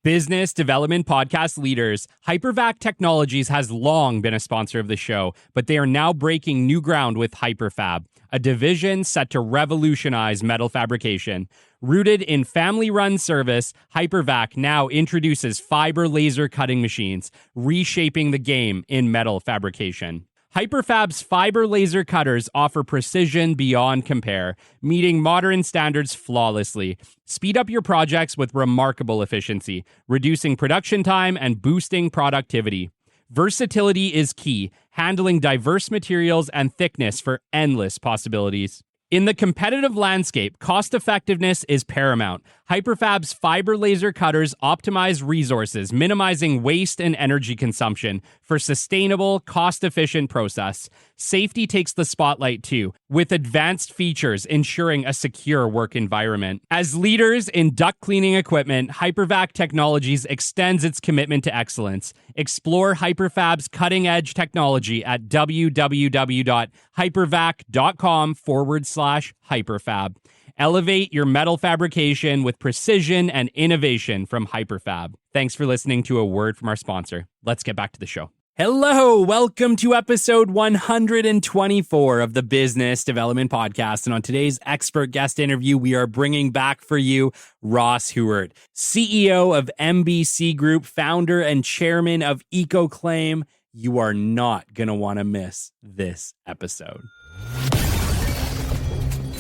Business development podcast leaders, Hypervac Technologies has long been a sponsor of the show, but they are now breaking new ground with Hyperfab, a division set to revolutionize metal fabrication. Rooted in family-run service, Hypervac now introduces fiber laser cutting machines, reshaping the game in metal fabrication. Hyperfab's fiber laser cutters offer precision beyond compare, meeting modern standards flawlessly. Speed up your projects with remarkable efficiency, reducing production time and boosting productivity. Versatility is key, handling diverse materials and thickness for endless possibilities. In the competitive landscape, cost-effectiveness is paramount. Hyperfab's fiber laser cutters optimize resources, minimizing waste and energy consumption for sustainable, cost-efficient process. Safety takes the spotlight too, with advanced features ensuring a secure work environment. As leaders in duct cleaning equipment, Hypervac Technologies extends its commitment to excellence. Explore Hyperfab's cutting-edge technology at www.hypervac.com/Hyperfab. Elevate your metal fabrication with precision and innovation from Hyperfab. Thanks for listening to a word from our sponsor. Let's get back to the show. Hello, welcome to episode 124 of the Business Development Podcast. And on today's expert guest interview, we are bringing back for you Ross Huartt, CEO of MBC Group, founder and chairman of EcoClaim. You are not going to want to miss this episode.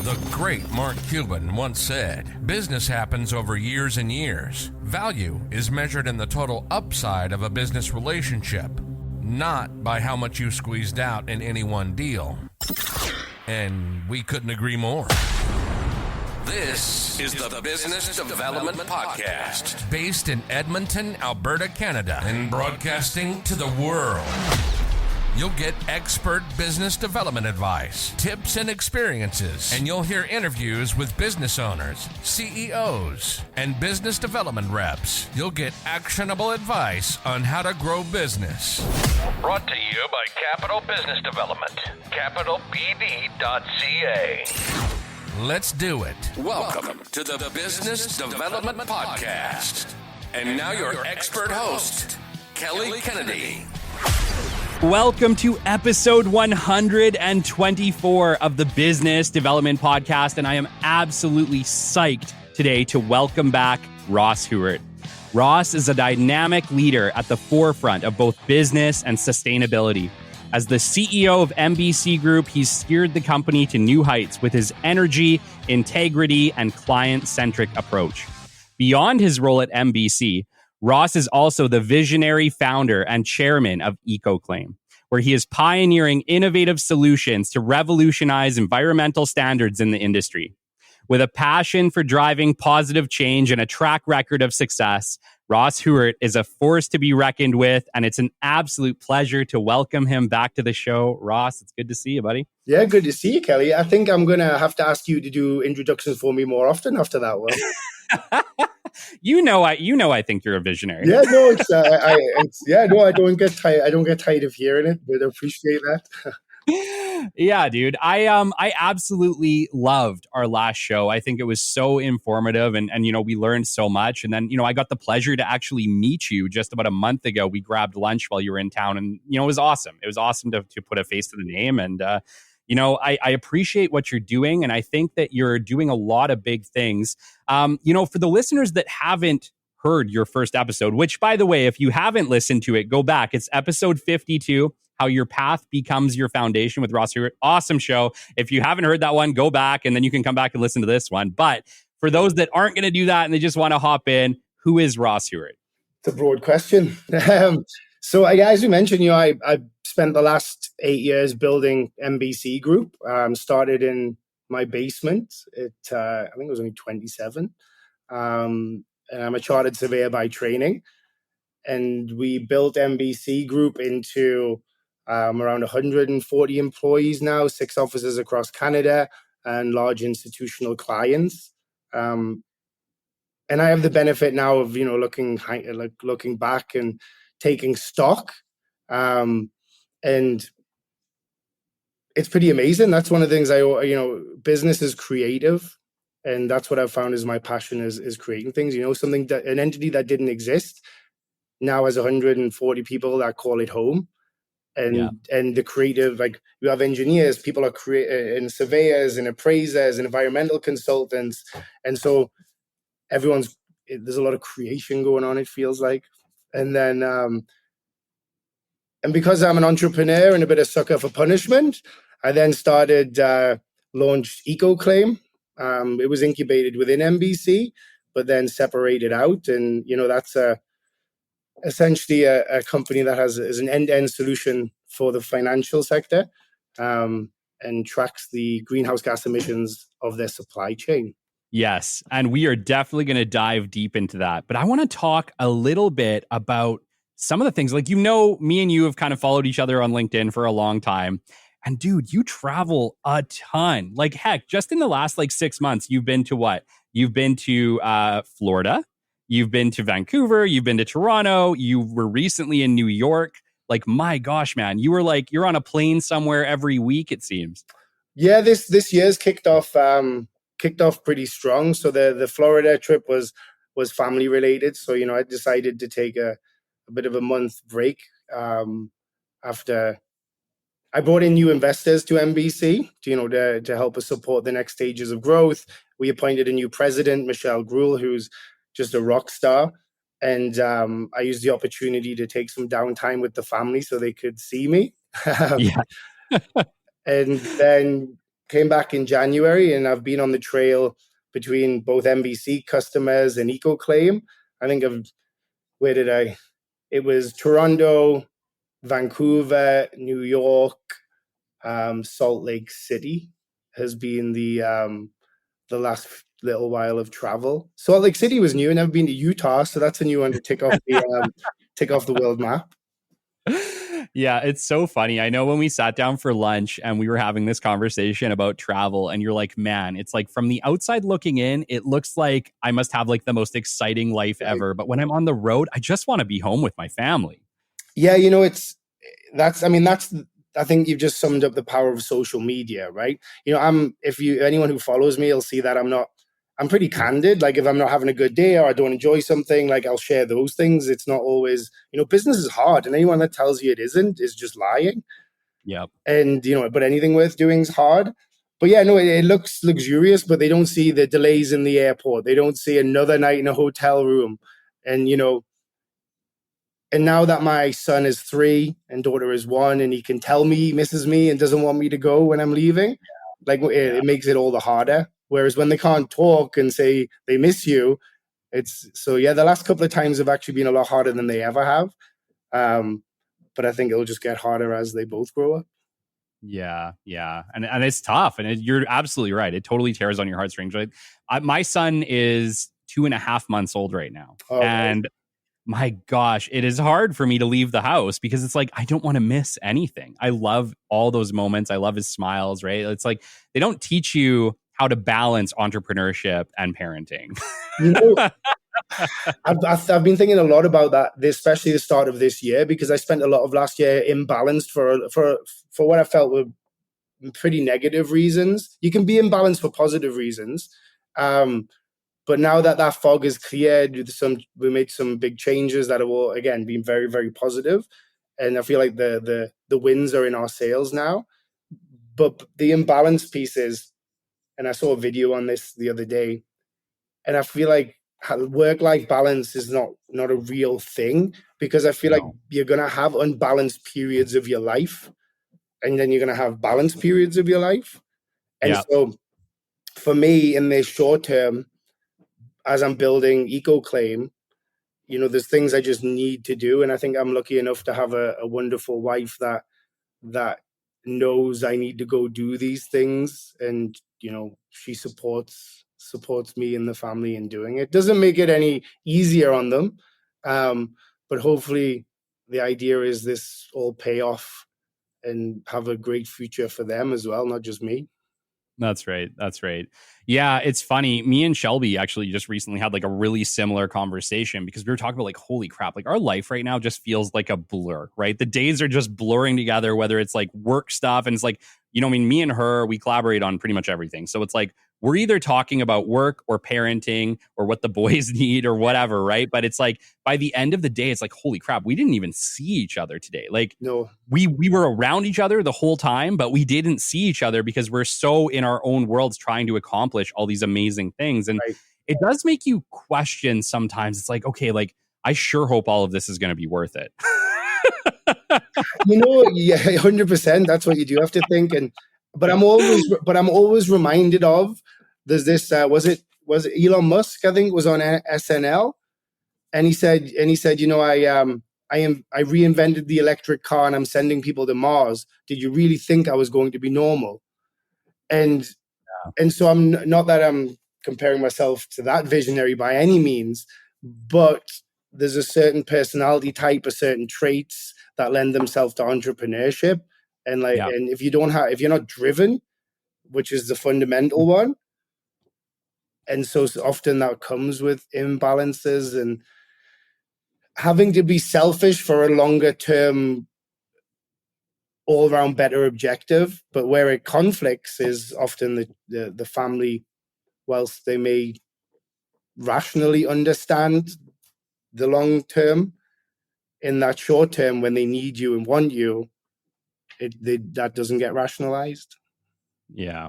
The great Mark Cuban once said, "Business happens over years and years. Value is measured in the total upside of a business relationship, not by how much you squeezed out in any one deal." And we couldn't agree more. This is the Business Development Podcast, based in Edmonton, Alberta, Canada, and broadcasting to the world. You'll get expert business development advice, tips and experiences, and you'll hear interviews with business owners, CEOs, and business development reps. You'll get actionable advice on how to grow business. Brought to you by Capital Business Development, capitalbd.ca. Let's do it. Welcome to the Business Development Podcast. And now your expert host, Kelly Kennedy. Welcome to episode 124 of the Business Development Podcast, and I am absolutely psyched today to welcome back Ross Huartt. Ross is a dynamic leader at the forefront of both business and sustainability. As the CEO of MBC Group, he's steered the company to new heights with his energy, integrity, and client-centric approach. Beyond his role at MBC, Ross is also the visionary founder and chairman of EcoClaim, where he is pioneering innovative solutions to revolutionize environmental standards in the industry. With a passion for driving positive change and a track record of success, Ross Huartt is a force to be reckoned with, and it's an absolute pleasure to welcome him back to the show. Ross, it's good to see you, buddy. Yeah, good to see you, Kelly. I think I'm going to have to ask you to do introductions for me more often after that one. I think you're a visionary. Yeah, no, I don't get tired. I don't get tired of hearing it, but I appreciate that. Yeah, dude. I absolutely loved our last show. I think it was so informative and we learned so much. And then, I got the pleasure to actually meet you just about a month ago. We grabbed lunch while you were in town and, it was awesome. It was awesome to put a face to the name. And, I appreciate what you're doing. And I think that you're doing a lot of big things. For the listeners that haven't heard your first episode, which, by the way, if you haven't listened to it, go back. It's episode 52, How Your Path Becomes Your Foundation with Ross Huartt. Awesome show. If you haven't heard that one, go back and then you can come back and listen to this one. But for those that aren't going to do that and they just want to hop in, who is Ross Huartt? It's a broad question. So as you mentioned, I spent the last 8 years building MBC Group. Started in my basement. I think it was only 27. And I'm a chartered surveyor by training. And we built MBC Group into around 140 employees now, 6 offices across Canada, and large institutional clients. And I have the benefit now of looking back and taking stock, and it's pretty amazing. That's one of the things business is creative. And that's what I've found is my passion is creating things, something that an entity that didn't exist now has 140 people that call it home. Yeah. And the creative, like you have engineers, people are and surveyors and appraisers and environmental consultants. And so there's a lot of creation going on, it feels like. And then, and because I'm an entrepreneur and a bit of sucker for punishment, I then launched EcoClaim. It was incubated within MBC, but then separated out. And, that's essentially a company that is an end-to-end solution for the financial sector, and tracks the greenhouse gas emissions of their supply chain. Yes. And we are definitely going to dive deep into that. But I want to talk a little bit about some of the things, like, me and you have kind of followed each other on LinkedIn for a long time. And dude, you travel a ton. Like, heck, just in the last 6 months, you've been to what? You've been to Florida. You've been to Vancouver. You've been to Toronto. You were recently in New York. Like, my gosh, man, you were you're on a plane somewhere every week, it seems. Yeah, this year's kicked off pretty strong. So the Florida trip was family related. So, I decided to take a bit of a month break after I brought in new investors to MBC to help us support the next stages of growth. We appointed a new president, Michelle Gruhl, who's just a rock star. And I used the opportunity to take some downtime with the family so they could see me. Yeah. And then came back in January, and I've been on the trail between both MBC customers and EcoClaim. I think it was Toronto, Vancouver, New York, Salt Lake City has been the last little while of travel. Salt Lake City was new. I've never been to Utah, so that's a new one to tick off the world map. Yeah, it's so funny. I know when we sat down for lunch and we were having this conversation about travel, and you're like, man, it's like from the outside looking in, it looks like I must have the most exciting life ever. But when I'm on the road, I just want to be home with my family. Yeah, I think you've just summed up the power of social media, right? Anyone who follows me will see that I'm pretty candid. Like, if I'm not having a good day or I don't enjoy something, I'll share those things. It's not always, business is hard, and anyone that tells you it isn't is just lying. Yep. And, but anything worth doing is hard. But yeah, no, it looks luxurious, but they don't see the delays in the airport. They don't see another night in a hotel room. And, and now that my son is 3 and daughter is 1, and he can tell me he misses me and doesn't want me to go when I'm leaving, it makes it all the harder. Whereas when they can't talk and say they miss you, the last couple of times have actually been a lot harder than they ever have. But I think it'll just get harder as they both grow up. Yeah. And it's tough. And you're absolutely right. It totally tears on your heartstrings. Right? My son is 2.5 months old right now. Oh, and right. My gosh, it is hard for me to leave the house because it's I don't want to miss anything. I love all those moments. I love his smiles, right? It's they don't teach you how to balance entrepreneurship and parenting. I've been thinking a lot about that, especially the start of this year, because I spent a lot of last year imbalanced for what I felt were pretty negative reasons. You can be imbalanced for positive reasons. But now that fog is cleared, we made some big changes that have all, again, been very, very positive. And I feel like the wins are in our sails now. But the imbalance piece is, and I saw a video on this the other day, and I feel like work-life balance is not a real thing, because I feel like you're going to have unbalanced periods of your life, and then you're going to have balanced periods of your life. And so for me, in the short term, as I'm building EcoClaim, there's things I just need to do. And I think I'm lucky enough to have a wonderful wife that knows I need to go do these things. And, she supports me and the family in doing it. Doesn't make it any easier on them. But hopefully the idea is this all pay off and have a great future for them as well, not just me. That's right. Yeah, it's funny. Me and Shelby actually just recently had a really similar conversation, because we were talking about holy crap, our life right now just feels like a blur, right? The days are just blurring together, whether it's work stuff, and it's me and her, we collaborate on pretty much everything. So it's we're either talking about work or parenting or what the boys need or whatever, right? But it's like by the end of the day, it's like, holy crap, we didn't even see each other today. Like No. we were around each other the whole time, but we didn't see each other because we're so in our own worlds trying to accomplish all these amazing things. And Right. it does make you question sometimes. It's like, okay, like I sure hope all of this is going to be worth it. Yeah, 100%. That's what you do have to think. But I'm always reminded of, there's this, was it Elon Musk, I think, was on SNL, and he said, I reinvented the electric car and I'm sending people to Mars. Did you really think I was going to be normal? And so not that I'm comparing myself to that visionary by any means, but there's a certain personality type, a certain traits that lend themselves to entrepreneurship. And and if you're not driven, which is the fundamental one, and so often that comes with imbalances and having to be selfish for a longer term, all around better objective. But where it conflicts is often the family, whilst they may rationally understand the long term, in that short term when they need you and want you, that doesn't get rationalized. Yeah.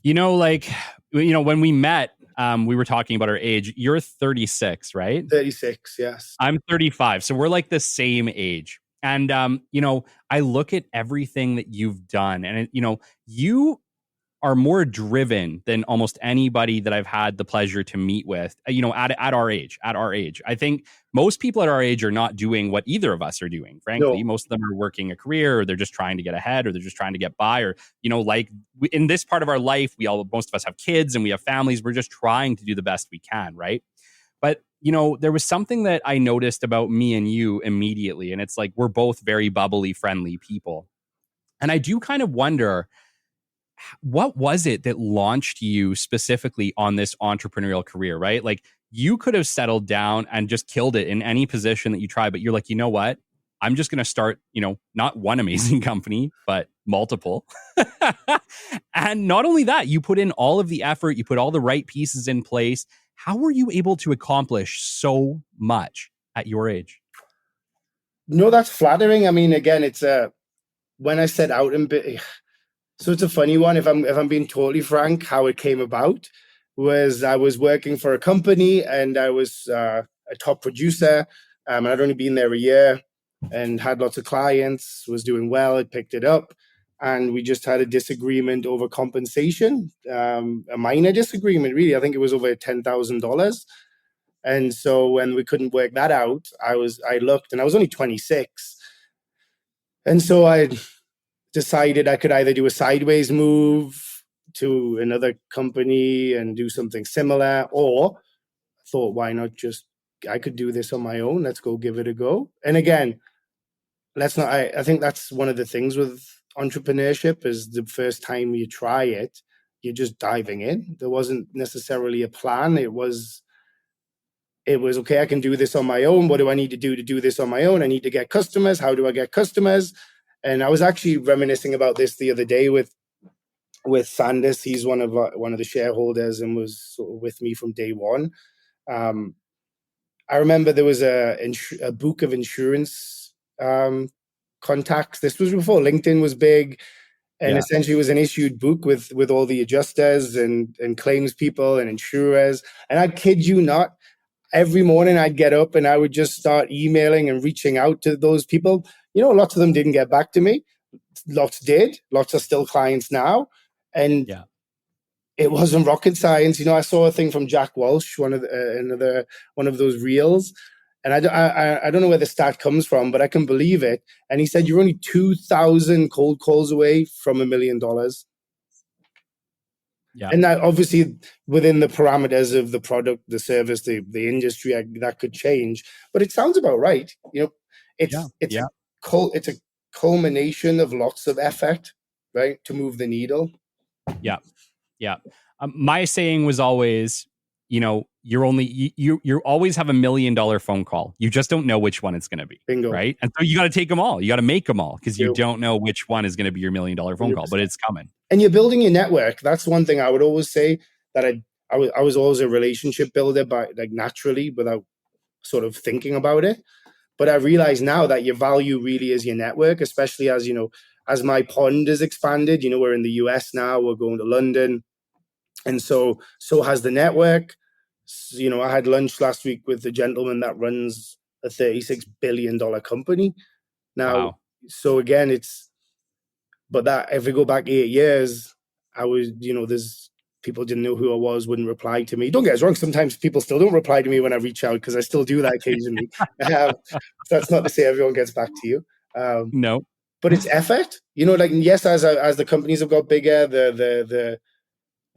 Like, when we met, we were talking about our age. You're 36, right? 36, yes. I'm 35. So we're like the same age. And, I look at everything that you've done and, you are more driven than almost anybody that I've had the pleasure to meet with, at our age. I think most people at our age are not doing what either of us are doing. Frankly, most of them are working a career, or they're just trying to get ahead, or they're just trying to get by, or, like in this part of our life, most of us have kids and we have families. We're just trying to do the best we can. Right. But, there was something that I noticed about me and you immediately. And it's like, we're both very bubbly, friendly people. And I do kind of wonder, what was it that launched you specifically on this entrepreneurial career, right? Like you could have settled down and just killed it in any position that you try, but you're like, you know what? I'm just going to start, not one amazing company, but multiple. And not only that, you put in all of the effort, you put all the right pieces in place. How were you able to accomplish so much at your age? No, that's flattering. I mean, again, it's when I set out and so it's a funny one. If I'm being totally frank, how it came about was I was working for a company and I was a top producer. And I'd only been there a year and had lots of clients, was doing well. I picked it up, and we just had a disagreement over compensation, a minor disagreement, really. I think it was over $10,000. And so when we couldn't work that out, I looked, and I was only 26. And so I decided I could either do a sideways move to another company and do something similar, or thought, why not I could do this on my own. Let's go give it a go. And again, I think that's one of the things with entrepreneurship is the first time you try it, you're just diving in. There wasn't necessarily a plan. It was, okay, I can do this on my own. What do I need to do this on my own? I need to get customers. How do I get customers? And I was actually reminiscing about this the other day with Sandus. He's one of the shareholders and was sort of with me from day one. I remember there was a book of insurance contacts. This was before LinkedIn was big, and essentially it was an issued book with all the adjusters and claims people and insurers. And I kid you not, every morning I'd get up and I would just start emailing and reaching out to those people. Lots of them didn't get back to me. Lots did. Lots are still clients now. And it wasn't rocket science. I saw a thing from Jack Walsh, one of those reels. And I don't know where the stat comes from, but I can believe it. And he said, you're only 2,000 cold calls away from $1 million. Yeah. And that obviously within the parameters of the product, the service, the industry, that could change. But it sounds about right. It's a culmination of lots of effort, right, to move the needle. Yeah. My saying was always, you always have $1 million phone call. You just don't know which one it's going to be. Bingo. Right. And so you got to take them all. You got to make them all because you Yep. don't know which one is going to be your $1 million phone call, but it's coming. And you're building your network. That's one thing I would always say, that I was always a relationship builder, but like naturally without sort of thinking about it. But I realize now that your value really is your network, especially as, as my pond has expanded. We're in the US now, we're going to London. And so has the network. I had lunch last week with the gentleman that runs a $36 billion company. Now, Wow. So again, but that if we go back 8 years, I was, there's people didn't know who I was, wouldn't reply to me. Don't get us wrong. Sometimes people still don't reply to me when I reach out, because I still do that occasionally. So that's not to say everyone gets back to you. No. But it's effort, yes, as the companies have got bigger, the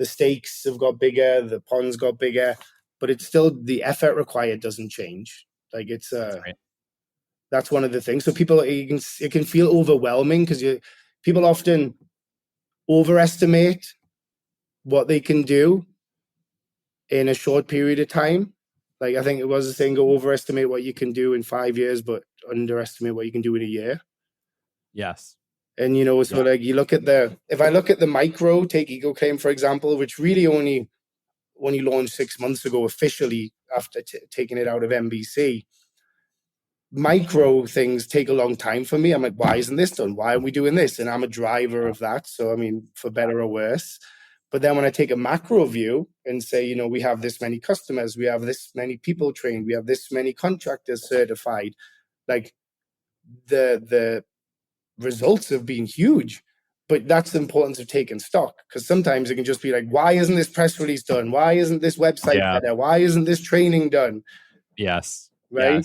stakes have got bigger, the ponds got bigger, but it's still the effort required doesn't change. Like it's that's one of the things. So people, it can feel overwhelming because people often overestimate what they can do in a short period of time. Like I think it was a saying, go overestimate what you can do in 5 years, but underestimate what you can do in a year. Yes. And, like you look at if I look at the micro, take EcoClaim, for example, which really only launched 6 months ago officially after taking it out of MBC. Micro things take a long time for me. I'm like, why isn't this done? Why are we doing this? And I'm a driver of that. So, I mean, for better or worse. But then when I take a macro view and say, we have this many customers, we have this many people trained, we have this many contractors certified, like the results have been huge. But that's the importance of taking stock, because sometimes it can just be like, why isn't this press release done? Why isn't this website better? Why isn't this training done? Yes. Right.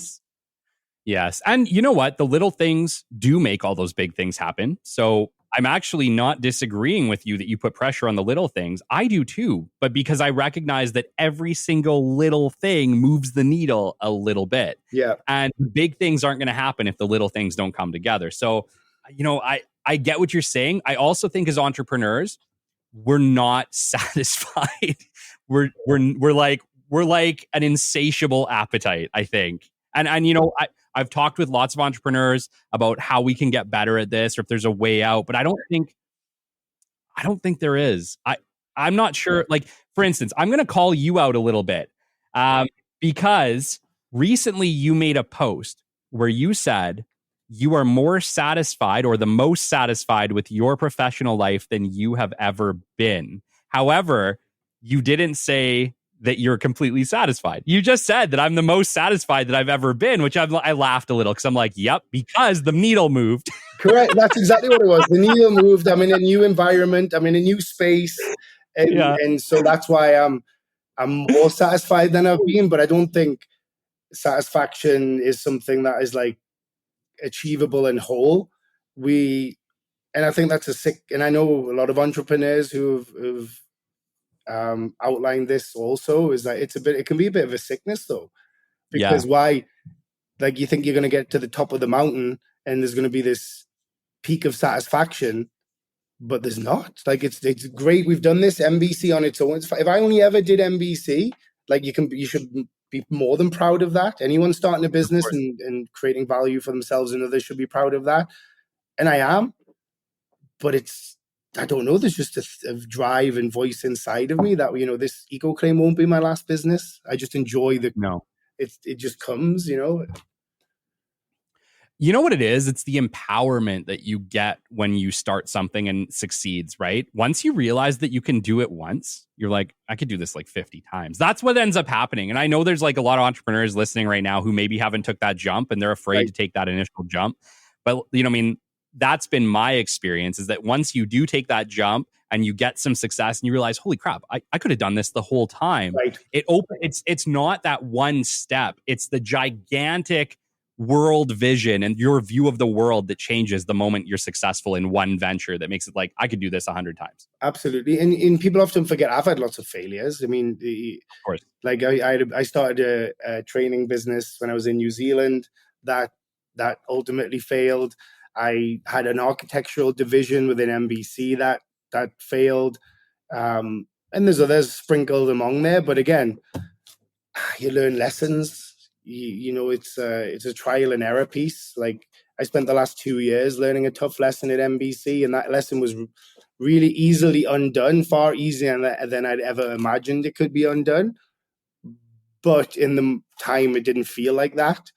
Yes. And you know what? The little things do make all those big things happen. So I'm actually not disagreeing with you that you put pressure on the little things. I do too. But because I recognize that every single little thing moves the needle a little bit. Yeah. And big things aren't going to happen if the little things don't come together. So, I get what you're saying. I also think as entrepreneurs, we're not satisfied. we're like an insatiable appetite, I think. And I've talked with lots of entrepreneurs about how we can get better at this, or if there's a way out, but I don't think there is. I'm not sure. Like, for instance, I'm going to call you out a little bit because recently you made a post where you said you are more satisfied, or the most satisfied, with your professional life than you have ever been. However, you didn't say that you're completely satisfied. You just said that I'm the most satisfied that I've ever been, which I laughed a little because I'm like, yep, because the needle moved. Correct. That's exactly what it was. The needle moved. I'm in a new environment. I'm in a new space. And so that's why I'm more satisfied than I've been. But I don't think satisfaction is something that is like achievable and whole. And I think that's and I know a lot of entrepreneurs who've outlined this also, is that it can be a bit of a sickness though, because why, like you think you're going to get to the top of the mountain and there's going to be this peak of satisfaction, but there's not. Like it's great we've done this MBC on its own. If I only ever did MBC, like you should be more than proud of that. Anyone starting a business and creating value for themselves and others should be proud of that, and I am. But I don't know, there's just a drive and voice inside of me that this EcoClaim won't be my last business. I just enjoy it just comes. You know what it is? It's the empowerment that you get when you start something and succeeds, right? Once you realize that you can do it once, you're like, I could do this like 50 times. That's what ends up happening. And I know there's like a lot of entrepreneurs listening right now who maybe haven't took that jump and they're afraid to take that initial jump. But, that's been my experience, is that once you do take that jump and you get some success and you realize, holy crap, I could have done this the whole time. Right. It's not that one step. It's the gigantic world vision and your view of the world that changes the moment you're successful in one venture, that makes it like, I could do this 100 times. Absolutely. And people often forget I've had lots of failures. I mean, of course, like I started a training business when I was in New Zealand that ultimately failed. I had an architectural division within MBC that failed. And there's others sprinkled among there, but again, you learn lessons. You know, it's a trial and error piece. Like, I spent the last 2 years learning a tough lesson at MBC, and that lesson was really easily undone, far easier than I'd ever imagined it could be undone. But in the time, it didn't feel like that.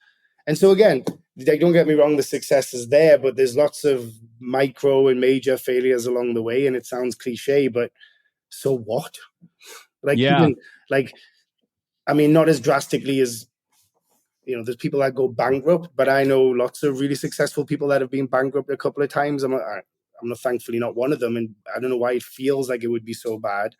And so again, don't get me wrong, the success is there, but there's lots of micro and major failures along the way. And it sounds cliche, but so what? Like, Yeah. even like, I mean, not as drastically as, you know, there's people that go bankrupt, but I know lots of really successful people that have been bankrupt a couple of times. I'm not, thankfully not one of them, and I don't know why it feels like it would be so bad.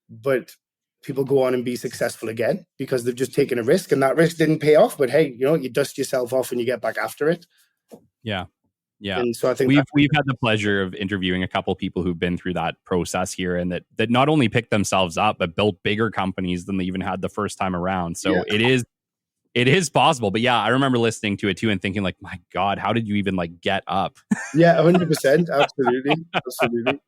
But people go on and be successful again because they've just taken a risk, and that risk didn't pay off. But hey, you know, you dust yourself off and you get back after it. Yeah. Yeah. And so I think we've had the pleasure of interviewing a couple people who've been through that process here, and that not only picked themselves up, but built bigger companies than they even had the first time around. So it is possible. But yeah, I remember listening to it too and thinking like, my God, how did you even like get up? Yeah, 100%. Absolutely. Absolutely.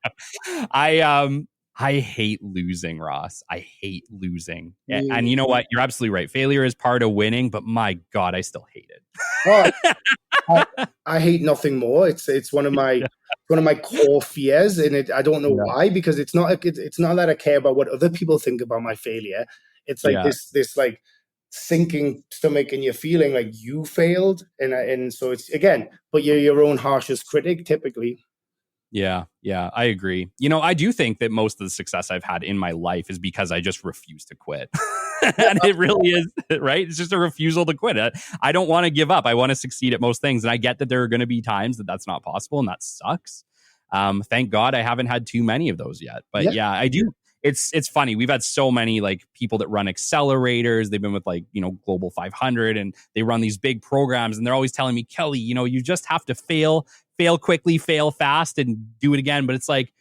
I hate losing, Ross. I hate losing. And you know what? You're absolutely right. Failure is part of winning, but my God, I still hate it. Oh, I hate nothing more. It's one of my core fears, and I don't know why, because it's not that I care about what other people think about my failure. It's like this like sinking stomach, and you're feeling like you failed, and so it's again, but you're your own harshest critic typically. Yeah, I agree. You know, I do think that most of the success I've had in my life is because I just refuse to quit. And it really is, right? It's just a refusal to quit. I don't want to give up. I want to succeed at most things. And I get that there are going to be times that that's not possible, and that sucks. Thank God I haven't had too many of those yet. But yeah, I do. It's funny. We've had so many like people that run accelerators. They've been with like, you know, Global 500, and they run these big programs, and they're always telling me, Kelly, you know, you just have to fail quickly, fail fast, and do it again. But it's like,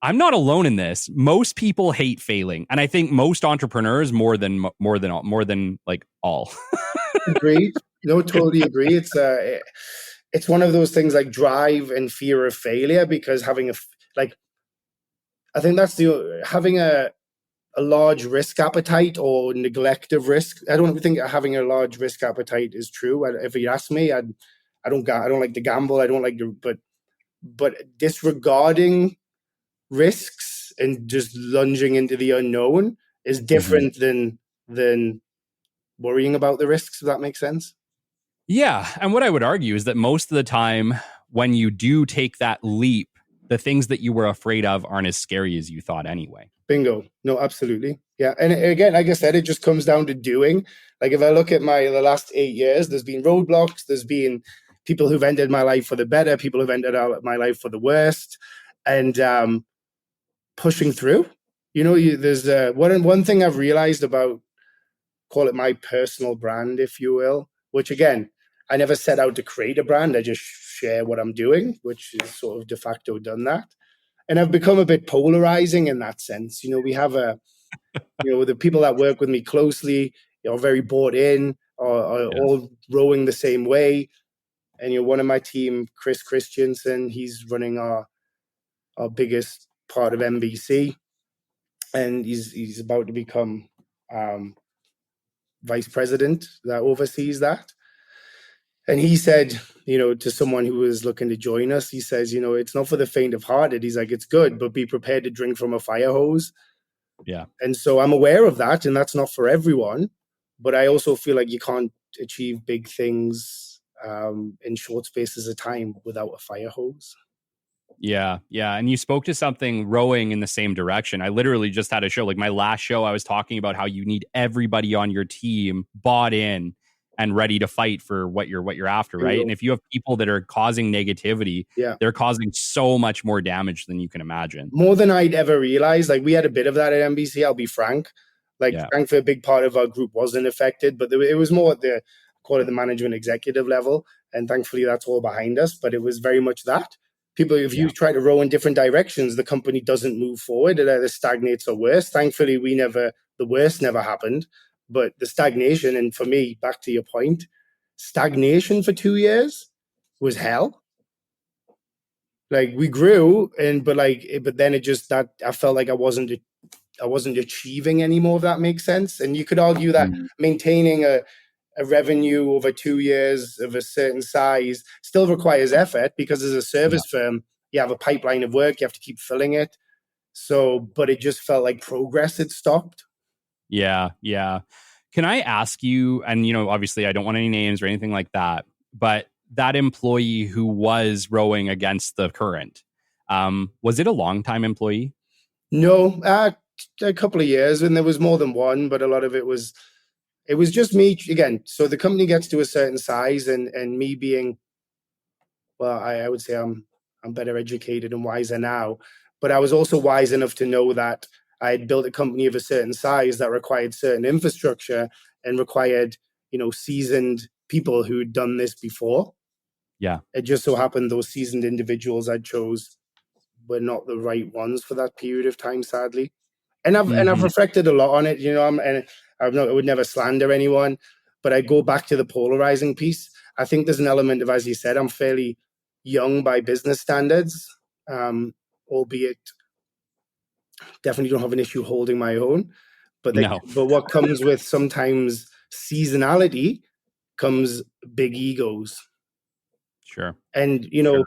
I'm not alone in this. Most people hate failing, and I think most entrepreneurs more than like all. Agreed. No, totally agree. It's one of those things like drive and fear of failure, because I think that's having a large risk appetite or neglect of risk. I don't think having a large risk appetite is true. If you ask me, I don't like to gamble. I don't like to, but disregarding risks and just lunging into the unknown is different than worrying about the risks, if that makes sense. Yeah. And what I would argue is that most of the time when you do take that leap, the things that you were afraid of aren't as scary as you thought anyway. Bingo. No, absolutely. Yeah. And again, like I said, it just comes down to doing. Like, if I look at the last 8 years, there's been roadblocks, there's been people who've ended my life for the better, people who've ended my life for the worst, and pushing through. You know, there's one thing I've realized about, call it my personal brand, if you will, which again, I never set out to create a brand. I just share what I'm doing, which is sort of de facto done that. And I've become a bit polarizing in that sense. You know, we have the people that work with me closely, are very bought in, are all rowing the same way. And one of my team, Chris Christensen, he's running our biggest part of MBC, and he's about to become vice president that oversees that. And he said, to someone who was looking to join us, he says, it's not for the faint of hearted. He's like, it's good, but be prepared to drink from a fire hose. Yeah. And so I'm aware of that, and that's not for everyone. But I also feel like you can't achieve big things in short spaces of time without a fire hose. Yeah. And you spoke to something rowing in the same direction. I literally just had a show, like my last show, I was talking about how you need everybody on your team bought in and ready to fight for what you're after, right? And if you have people that are causing negativity, they're causing so much more damage than you can imagine. More than I'd ever realized. Like, we had a bit of that at MBC, I'll be frank. Thankfully, a big part of our group wasn't affected, but it was more at the, call it the management executive level. And thankfully, that's all behind us. But it was very much that. People, if you try to row in different directions, the company doesn't move forward. It either stagnates or worse. Thankfully, the worst never happened. But the stagnation, and for me, back to your point, stagnation for 2 years was hell. Like we grew, but then it just that I felt like I wasn't achieving anymore, if that makes sense. And you could argue that maintaining a revenue over 2 years of a certain size still requires effort, because as a service firm, you have a pipeline of work, you have to keep filling it. So, but it just felt like progress had stopped. Yeah, yeah. Can I ask you, and obviously I don't want any names or anything like that, but that employee who was rowing against the current, was it a long-time employee? No, a couple of years, and there was more than one, but a lot of it was just me again. So the company gets to a certain size, and me being, well, I would say I'm better educated and wiser now, but I was also wise enough to know that I had built a company of a certain size that required certain infrastructure and required, seasoned people who'd done this before. Yeah. It just so happened those seasoned individuals I chose were not the right ones for that period of time, sadly. And I've reflected a lot on it, I would never slander anyone, but I go back to the polarizing piece. I think there's an element of, as you said, I'm fairly young by business standards, albeit definitely don't have an issue holding my own. But No. but what comes with sometimes seasonality comes big egos. Sure. And you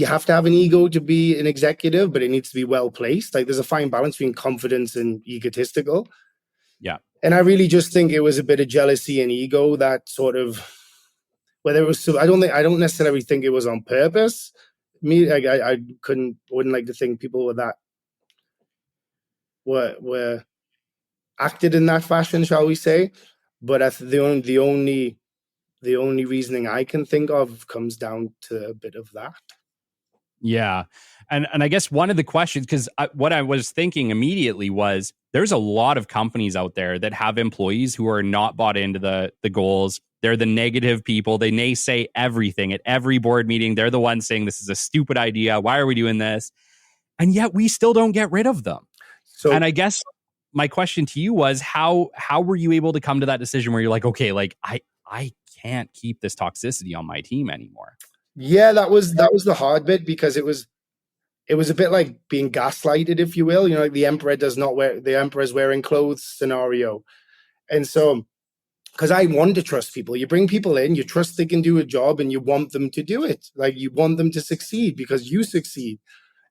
have to have an ego to be an executive, but it needs to be well placed. Like there's a fine balance between confidence and egotistical. Yeah. And I really just think it was a bit of jealousy and ego that sort of, whether it was, I don't necessarily think it was on purpose. I wouldn't like to think people were acted in that fashion, shall we say? But the only reasoning I can think of comes down to a bit of that. Yeah. And I guess one of the questions, because what I was thinking immediately was there's a lot of companies out there that have employees who are not bought into the goals. They're the negative people. They naysay everything at every board meeting. They're the ones saying this is a stupid idea. Why are we doing this? And yet we still don't get rid of them. So, and I guess my question to you was how were you able to come to that decision where you're like, okay, like I can't keep this toxicity on my team anymore? yeah, that was the hard bit, because it was a bit like being gaslighted, if you will. Like the emperor's wearing clothes scenario. And so, because I want to trust people, you bring people in, you trust they can do a job, and you want them to do it. Like you want them to succeed because you succeed.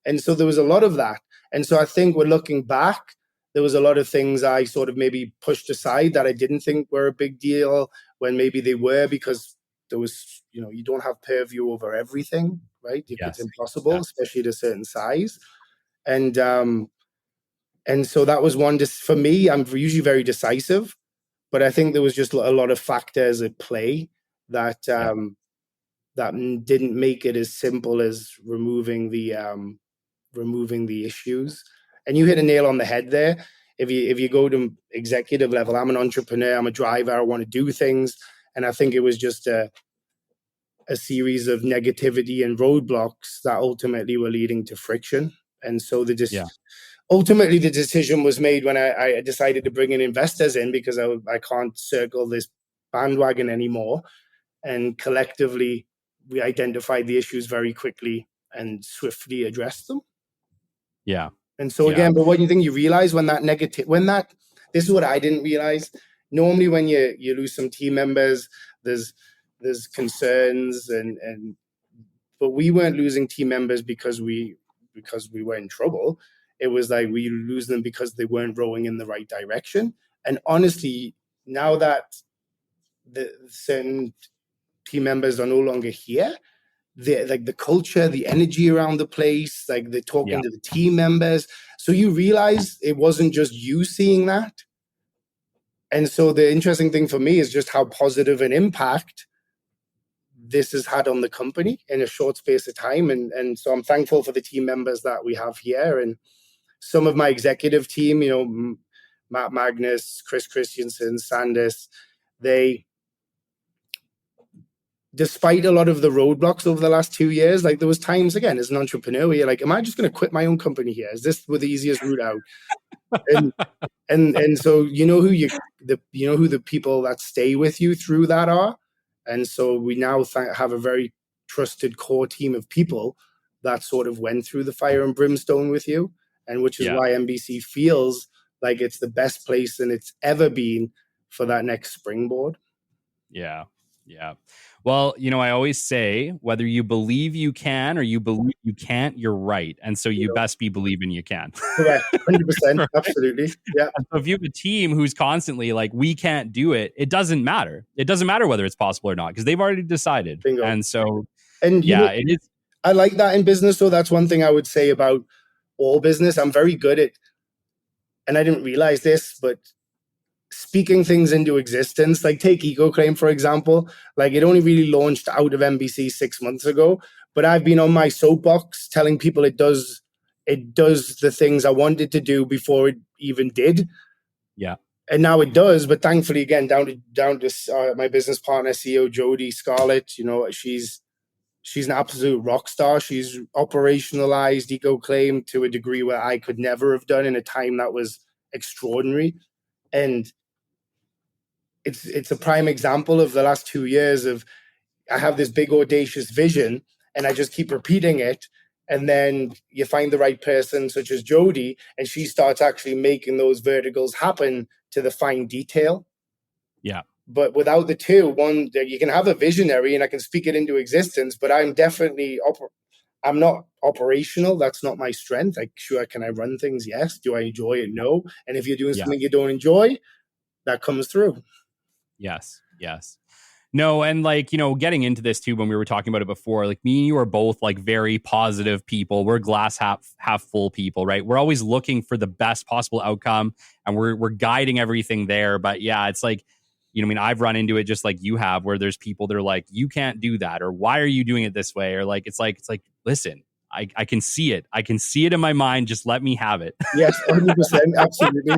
And so there was a lot of that. And so I think we're looking back, there was a lot of things I sort of maybe pushed aside that I didn't think were a big deal when maybe they were, because there was, you don't have purview over everything, right? It's impossible, especially at a certain size. And so that was one. Just for me, I'm usually very decisive, but I think there was just a lot of factors at play that that didn't make it as simple as removing the issues. And you hit a nail on the head there. If you go to executive level, I'm an entrepreneur, I'm a driver, I want to do things. And I think it was just a series of negativity and roadblocks that ultimately were leading to friction. And so ultimately the decision was made when I decided to bring in investors in, because I can't circle this bandwagon anymore. And collectively, we identified the issues very quickly and swiftly addressed them. Yeah. And so again, but what do you think you realize this is what I didn't realize. Normally when you lose some team members, there's concerns but we weren't losing team members because we were in trouble. It was like we lose them because they weren't rowing in the right direction. And honestly, now that the certain team members are no longer here, the culture, the energy around the place, like they're talking to the team members. So you realize it wasn't just you seeing that. And so the interesting thing for me is just how positive an impact this has had on the company in a short space of time. And so I'm thankful for the team members that we have here. And some of my executive team, Matt Magnus, Chris Christensen, Sandis, despite a lot of the roadblocks over the last 2 years, like there was times, again, as an entrepreneur, where you're like, am I just going to quit my own company here? Is this the easiest route out? And so who the people that stay with you through that are. And so we now have a very trusted core team of people that sort of went through the fire and brimstone with you, and which is why MBC feels like it's the best place than it's ever been for that next springboard. Yeah. Yeah. Well, I always say, whether you believe you can or you believe you can't, you're right. And so you best be believing you can. Correct. 100%. Right? Absolutely. Yeah. And so if you have a team who's constantly like, we can't do it, it doesn't matter. It doesn't matter whether it's possible or not, because they've already decided. Bingo. And so, and it is. I like that in business. So that's one thing I would say about all business. I'm very good at, and I didn't realize this, but speaking things into existence. Like take EcoClaim, for example. Like it only really launched out of MBC 6 months ago, but I've been on my soapbox telling people it does the things I wanted to do before it even did. Yeah. And now it does, but thankfully, again, down to my business partner, CEO Jody Scarlett. She's an absolute rock star. She's operationalized EcoClaim to a degree where I could never have done in a time that was extraordinary. And it's a prime example of the last 2 years of I have this big audacious vision and I just keep repeating it. And then you find the right person, such as Jody, and she starts actually making those verticals happen to the fine detail. Yeah. But without the two, one, you can have a visionary and I can speak it into existence, but I'm definitely, I'm not operational. That's not my strength. Like, sure, can I run things? Yes. Do I enjoy it? No. And if you're doing something you don't enjoy, that comes through. Yes. No, and getting into this too, when we were talking about it before, like me and you are both like very positive people. We're glass half full people, right? We're always looking for the best possible outcome, and we're guiding everything there. But yeah, it's like, I've run into it just like you have, where there's people that are like, you can't do that, or why are you doing it this way, or like it's like listen, I can see it. I can see it in my mind. Just let me have it. Yes, 100%, absolutely.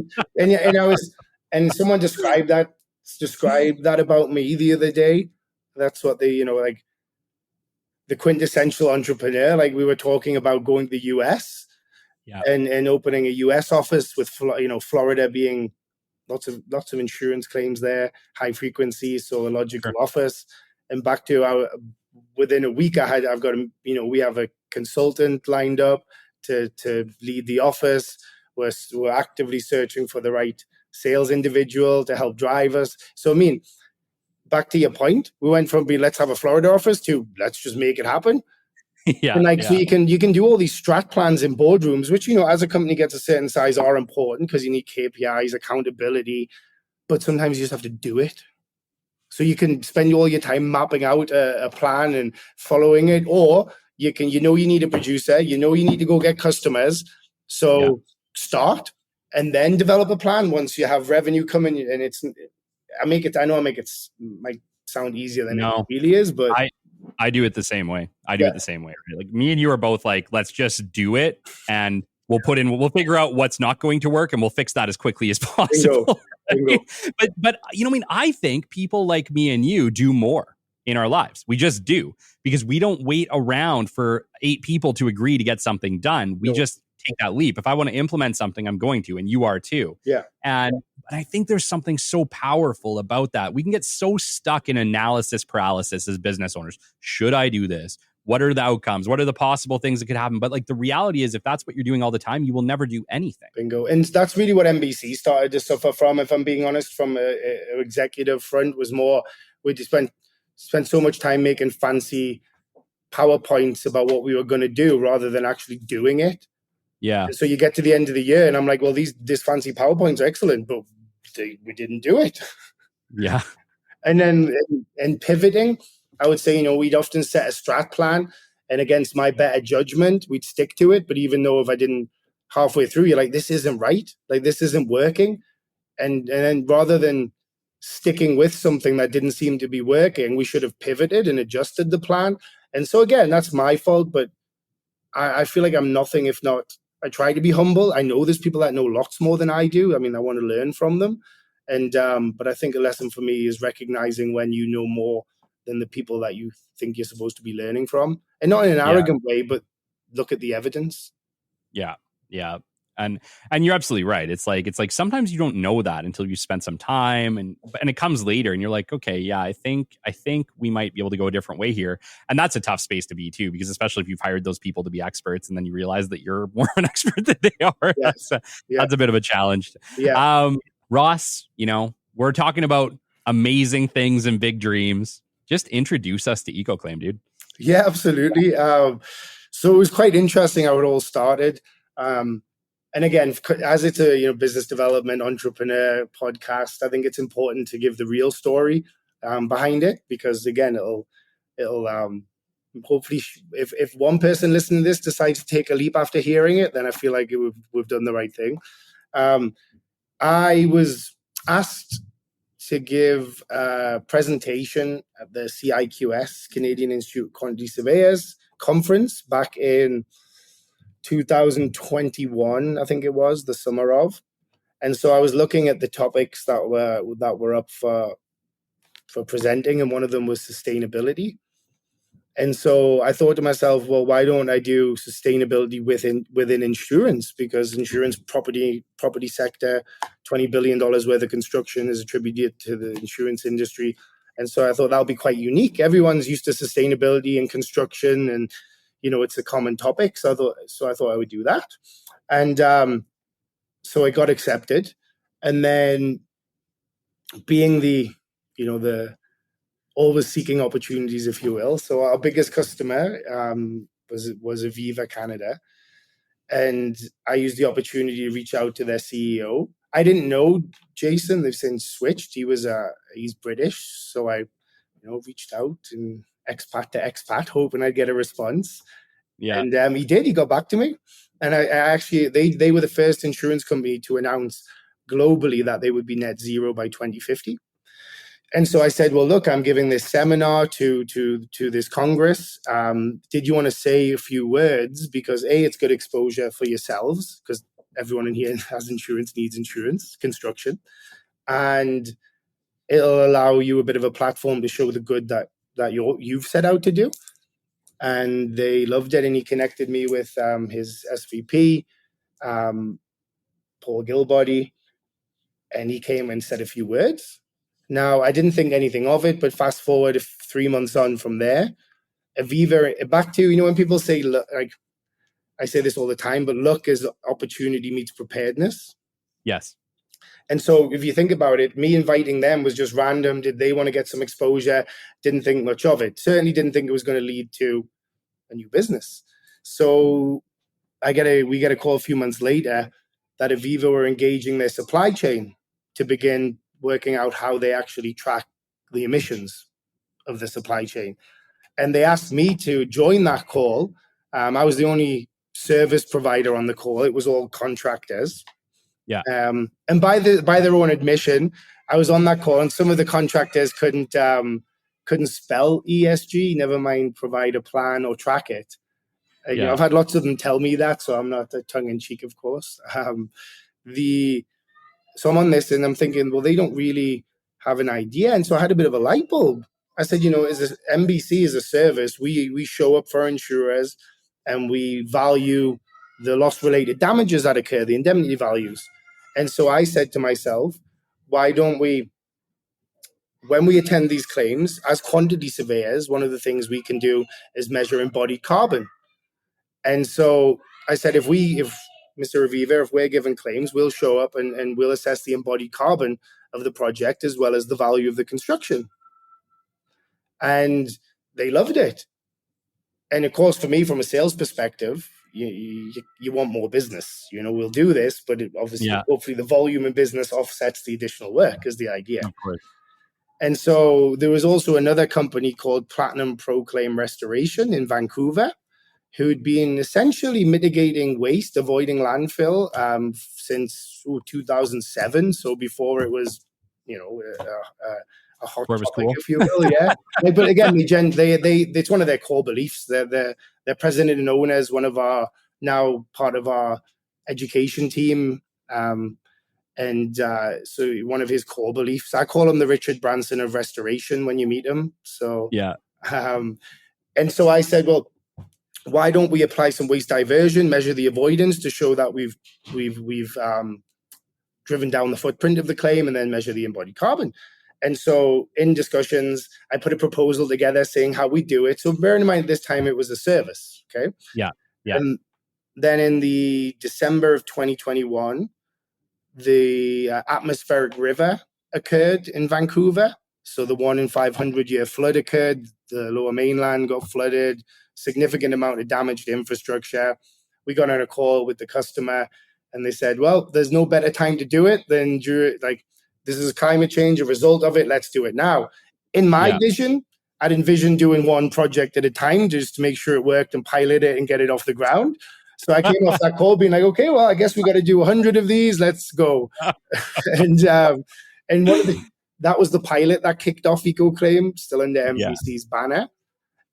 And someone described that about me the other day. That's what they, like the quintessential entrepreneur. Like we were talking about going to the US and opening a US office with, Florida being lots of insurance claims there, high frequency, so a logical office. And back to within a week, I've got, we have a consultant lined up to lead the office. We're actively searching for the right sales individual to help drive us. So, back to your point, we went from being, let's have a Florida office to let's just make it happen. So you can do all these strat plans in boardrooms, which, as a company gets a certain size are important because you need KPIs, accountability, but sometimes you just have to do it. So you can spend all your time mapping out a plan and following it, or you need a producer, you need to go get customers. So start and then develop a plan once you have revenue coming. And I know it might sound easier than it really is, but I do it the same way. Right? Like me and you are both like, let's just do it, and we'll figure out what's not going to work, and we'll fix that as quickly as possible. Bingo. But I think people like me and you do more in our lives. We just do, because we don't wait around for 8 people to agree to get something done. We just take that leap. If I want to implement something, I'm going to, and you are too. Yeah. But I think there's something so powerful about that. We can get so stuck in analysis paralysis as business owners. Should I do this? What are the outcomes? What are the possible things that could happen? But like the reality is, if that's what you're doing all the time, you will never do anything. Bingo. And that's really what MBC started to suffer from, if I'm being honest, from an executive front, was more, we just spent so much time making fancy PowerPoints about what we were going to do rather than actually doing it. Yeah. And so you get to the end of the year and I'm like, well, these fancy PowerPoints are excellent, but we didn't do it. Yeah. And then pivoting, I would say, we'd often set a strat plan, and against my better judgment, we'd stick to it. But even though if I didn't halfway through, you're like, this isn't right. Like, this isn't working. And then rather than sticking with something that didn't seem to be working, we should have pivoted and adjusted the plan. And so again, that's my fault, but I feel like I'm nothing if not, I try to be humble. I know there's people that know lots more than I do. I want to learn from them. And but I think a lesson for me is recognizing when you know more than the people that you think you're supposed to be learning from. And not in an arrogant way, but look at the evidence. Yeah. And you're absolutely right. It's like sometimes you don't know that until you spend some time, and it comes later, and you're like, okay, yeah, I think we might be able to go a different way here. And that's a tough space to be too, because especially if you've hired those people to be experts, and then you realize that you're more of an expert than they are. Yes. That's a bit of a challenge. Yeah. Ross, we're talking about amazing things and big dreams. Just introduce us to EcoClaim, dude. Yeah, absolutely. So it was quite interesting how it all started. And again, as it's a business development entrepreneur podcast, I think it's important to give the real story behind it, because again, it'll hopefully, if one person listening to this decides to take a leap after hearing it, then I feel like we've done the right thing. I was asked to give a presentation at the CIQS, Canadian Institute of Quantity Surveyors conference back in 2021, I think it was, the summer of. And so I was looking at the topics that were up for presenting, and one of them was sustainability. And so I thought to myself, well, why don't I do sustainability within insurance? Because insurance property sector, $20 billion worth of construction is attributed to the insurance industry. And so I thought that would be quite unique. Everyone's used to sustainability and construction, and it's a common topic. So I thought I would do that. And so I got accepted. And then being the always seeking opportunities, if you will. So our biggest customer was Aviva Canada. And I used the opportunity to reach out to their CEO. I didn't know Jason. They've since switched. He's British. So I reached out and expat to expat, hoping I'd get a response. Yeah. And he did. He got back to me. And I actually, they were the first insurance company to announce globally that they would be net zero by 2050. And so I said, well, look, I'm giving this seminar to this Congress. Did you want to say a few words? Because A, it's good exposure for yourselves, because everyone in here has insurance, needs insurance, construction. And it'll allow you a bit of a platform to show the good that you've set out to do. And they loved it. And he connected me with his SVP, Paul Gilbody. And he came and said a few words. Now, I didn't think anything of it, but fast forward 3 months on from there, Aviva, back to, when people say, look, like I say this all the time, but luck is opportunity meets preparedness. Yes. And so if you think about it, me inviting them was just random. Did they want to get some exposure? Didn't think much of it. Certainly didn't think it was going to lead to a new business. So we get a call a few months later that Aviva were engaging their supply chain to begin working out how they actually track the emissions of the supply chain. And they asked me to join that call. I was the only service provider on the call. It was all contractors. Yeah. And by their own admission, I was on that call, and some of the contractors couldn't spell ESG, never mind provide a plan or track it. I've had lots of them tell me that, so I'm not tongue in cheek, of course. So I'm on this and I'm thinking, well, they don't really have an idea. And so I had a bit of a light bulb. I said, MBC is a service. We show up for insurers and we value the loss-related damages that occur, the indemnity values. And so I said to myself, why don't we, when we attend these claims, as quantity surveyors, one of the things we can do is measure embodied carbon. And so I said, if Mr. Aviva, if we're given claims, we'll show up and we'll assess the embodied carbon of the project as well as the value of the construction. And they loved it. And of course, for me, from a sales perspective, you want more business. We'll do this, but hopefully the volume of business offsets the additional work is the idea. Of course. And so there was also another company called Platinum ProClaim Restoration in Vancouver, who'd been essentially mitigating waste, avoiding landfill since 2007. So before it was, a hot topic, cool, if you will. Yeah. But again, it's one of their core beliefs. Their president and owner is now part of our education team. So one of his core beliefs, I call him the Richard Branson of restoration when you meet him. So, yeah. And so I said, well, why don't we apply some waste diversion, measure the avoidance to show that we've driven down the footprint of the claim, and then measure the embodied carbon. And so in discussions, I put a proposal together saying how we do it. So bearing in mind this time it was a service, okay? Yeah. And then in the December of 2021, the atmospheric river occurred in Vancouver. So the 1 in 500 year flood occurred. The lower mainland got flooded, significant amount of damage to infrastructure. We got on a call with the customer and they said, well, there's no better time to do it than this is climate change, a result of it. Let's do it now. In my vision, I'd envision doing one project at a time just to make sure it worked and pilot it and get it off the ground. So I came off that call being like, okay, well, I guess we got to do 100 of these. Let's go. and that was the pilot that kicked off EcoClaim, still under MBC's banner.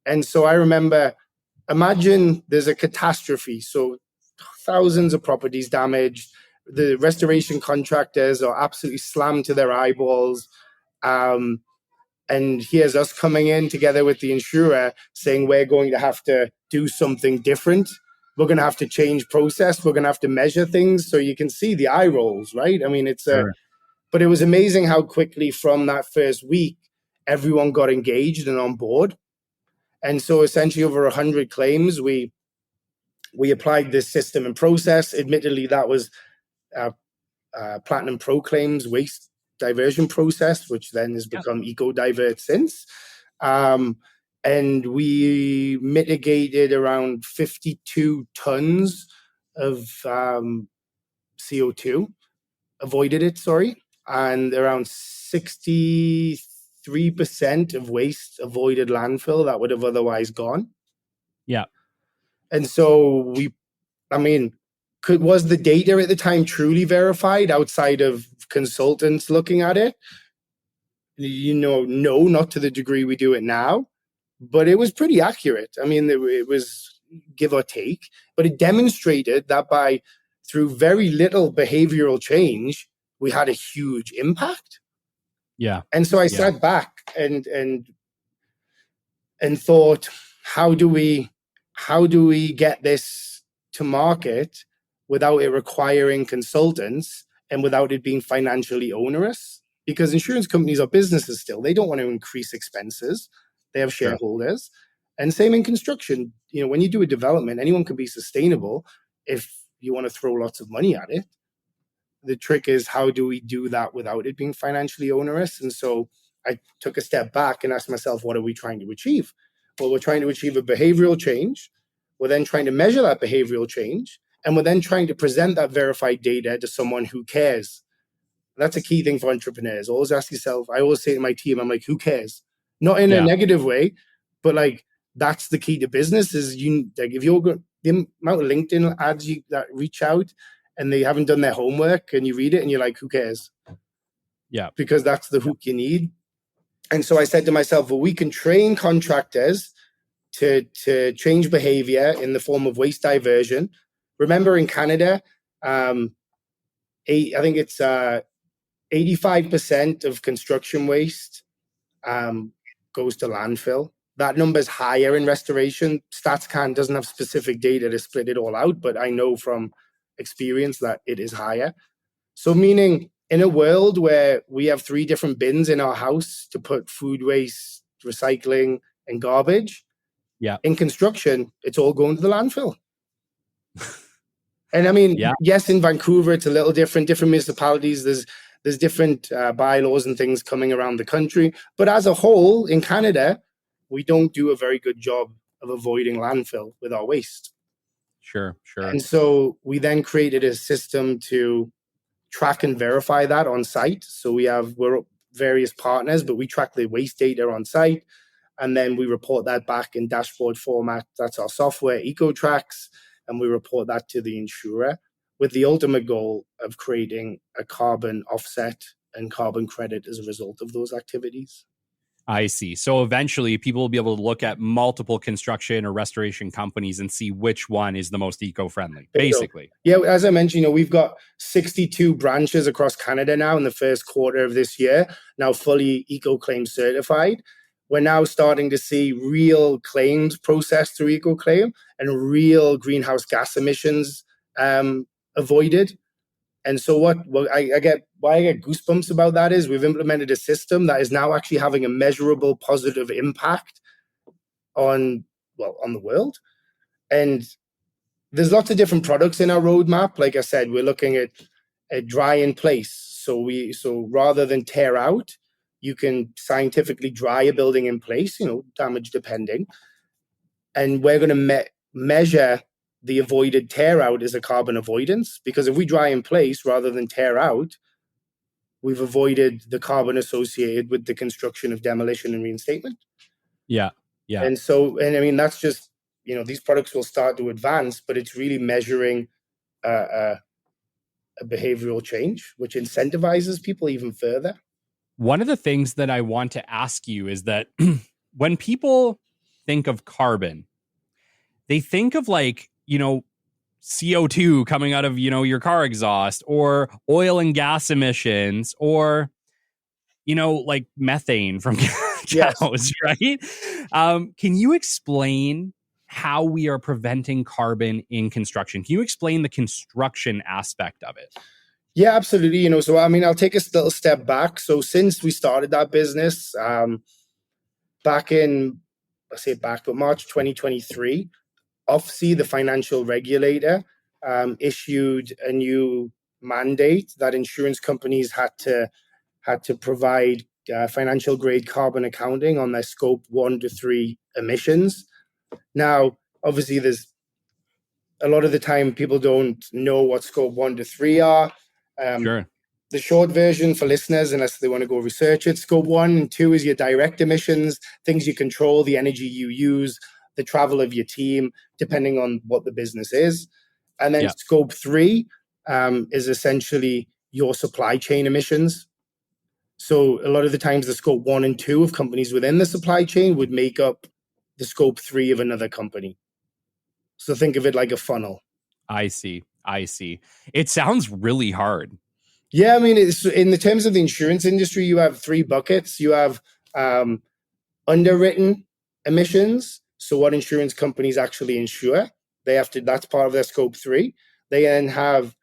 And so I remember, imagine there's a catastrophe. So thousands of properties damaged. The restoration contractors are absolutely slammed to their eyeballs. And here's us coming in together with the insurer saying we're going to have to do something different. We're going to have to change process. We're going to have to measure things. So you can see the eye rolls, right? I mean, but it was amazing how quickly from that first week, everyone got engaged and on board. And so essentially over 100 claims, we applied this system and process. Admittedly, that was Platinum Pro Claims waste diversion process, which then has become EcoDivert since. And we mitigated around 52 tons of CO2, and around 63% of waste avoided landfill that would have otherwise gone. Yeah. And so was the data at the time truly verified outside of consultants looking at it? No, not to the degree we do it now, but it was pretty accurate. I mean, it was give or take, but it demonstrated that through very little behavioral change, we had a huge impact. Yeah. And so I sat back and thought, how do we get this to market without it requiring consultants and without it being financially onerous? Because insurance companies are businesses still. They don't want to increase expenses. They have shareholders. And same in construction. When you do a development, anyone can be sustainable if you want to throw lots of money at it. The trick is, how do we do that without it being financially onerous? And so I took a step back and asked myself, what are we trying to achieve? Well, we're trying to achieve a behavioral change. We're then trying to measure that behavioral change. And we're then trying to present that verified data to someone who cares. That's a key thing for entrepreneurs. Always ask yourself, I always say to my team, I'm like, who cares? Not in a negative way, but that's the key to business is if you're the amount of LinkedIn ads that reach out and they haven't done their homework and you read it and you're like, who cares? Yeah. Because that's the hook you need. And so I said to myself, well, we can train contractors to change behavior in the form of waste diversion. Remember in Canada, I think it's 85% of construction waste goes to landfill. That number's higher in restoration. StatsCan doesn't have specific data to split it all out, but I know from experience that it is higher. So meaning in a world where we have 3 different bins in our house to put food waste, recycling, and garbage, in construction, it's all going to the landfill. And I mean, yes, in Vancouver, it's a little different municipalities. There's different bylaws and things coming around the country. But as a whole, in Canada, we don't do a very good job of avoiding landfill with our waste. Sure. And so we then created a system to track and verify that on site. So we're various partners, but we track the waste data on site. And then we report that back in dashboard format. That's our software, EcoTracks. And we report that to the insurer with the ultimate goal of creating a carbon offset and carbon credit as a result of those activities. I see. So eventually people will be able to look at multiple construction or restoration companies and see which one is the most eco-friendly, basically. Yeah, as I mentioned, we've got 62 branches across Canada now in the first quarter of this year, now fully EcoClaim certified. we're now starting to see real claims processed through EcoClaim and real greenhouse gas emissions avoided. And so what I get, why I get goosebumps about that is we've implemented a system that is now actually having a measurable positive impact on the world. And there's lots of different products in our roadmap. Like I said, we're looking at dry in place. So rather than tear out, you can scientifically dry a building in place, damage depending. And we're going to measure the avoided tear out as a carbon avoidance, because if we dry in place rather than tear out, we've avoided the carbon associated with the construction of demolition and reinstatement. Yeah. And I mean, that's just, these products will start to advance, but it's really measuring a behavioral change, which incentivizes people even further. One of the things that I want to ask you is that when people think of carbon, they think of CO2 coming out of, your car exhaust, or oil and gas emissions, or, like methane from cows, yes. Right? Can you explain how we are preventing carbon in construction? Can you explain the construction aspect of it? Yeah, absolutely. So, I mean, I'll take a little step back. So since we started that business back in, March 2023, OFSI, the financial regulator, issued a new mandate that insurance companies had to provide financial grade carbon accounting on their scope 1 to 3 emissions. Now, obviously, there's a lot of the time people don't know what scope 1 to 3 are. Sure. The short version for listeners, unless they want to go research it, scope 1 and 2 is your direct emissions, things you control, the energy you use, the travel of your team, depending on what the business is. And then scope 3 is essentially your supply chain emissions. So a lot of the times the scope 1 and 2 of companies within the supply chain would make up the scope 3 of another company. So think of it like a funnel. I see. It sounds really hard. Yeah, I mean, it's in the terms of the insurance industry, you have 3 buckets. You have underwritten emissions. So what insurance companies actually insure, that's part of their scope 3. They then have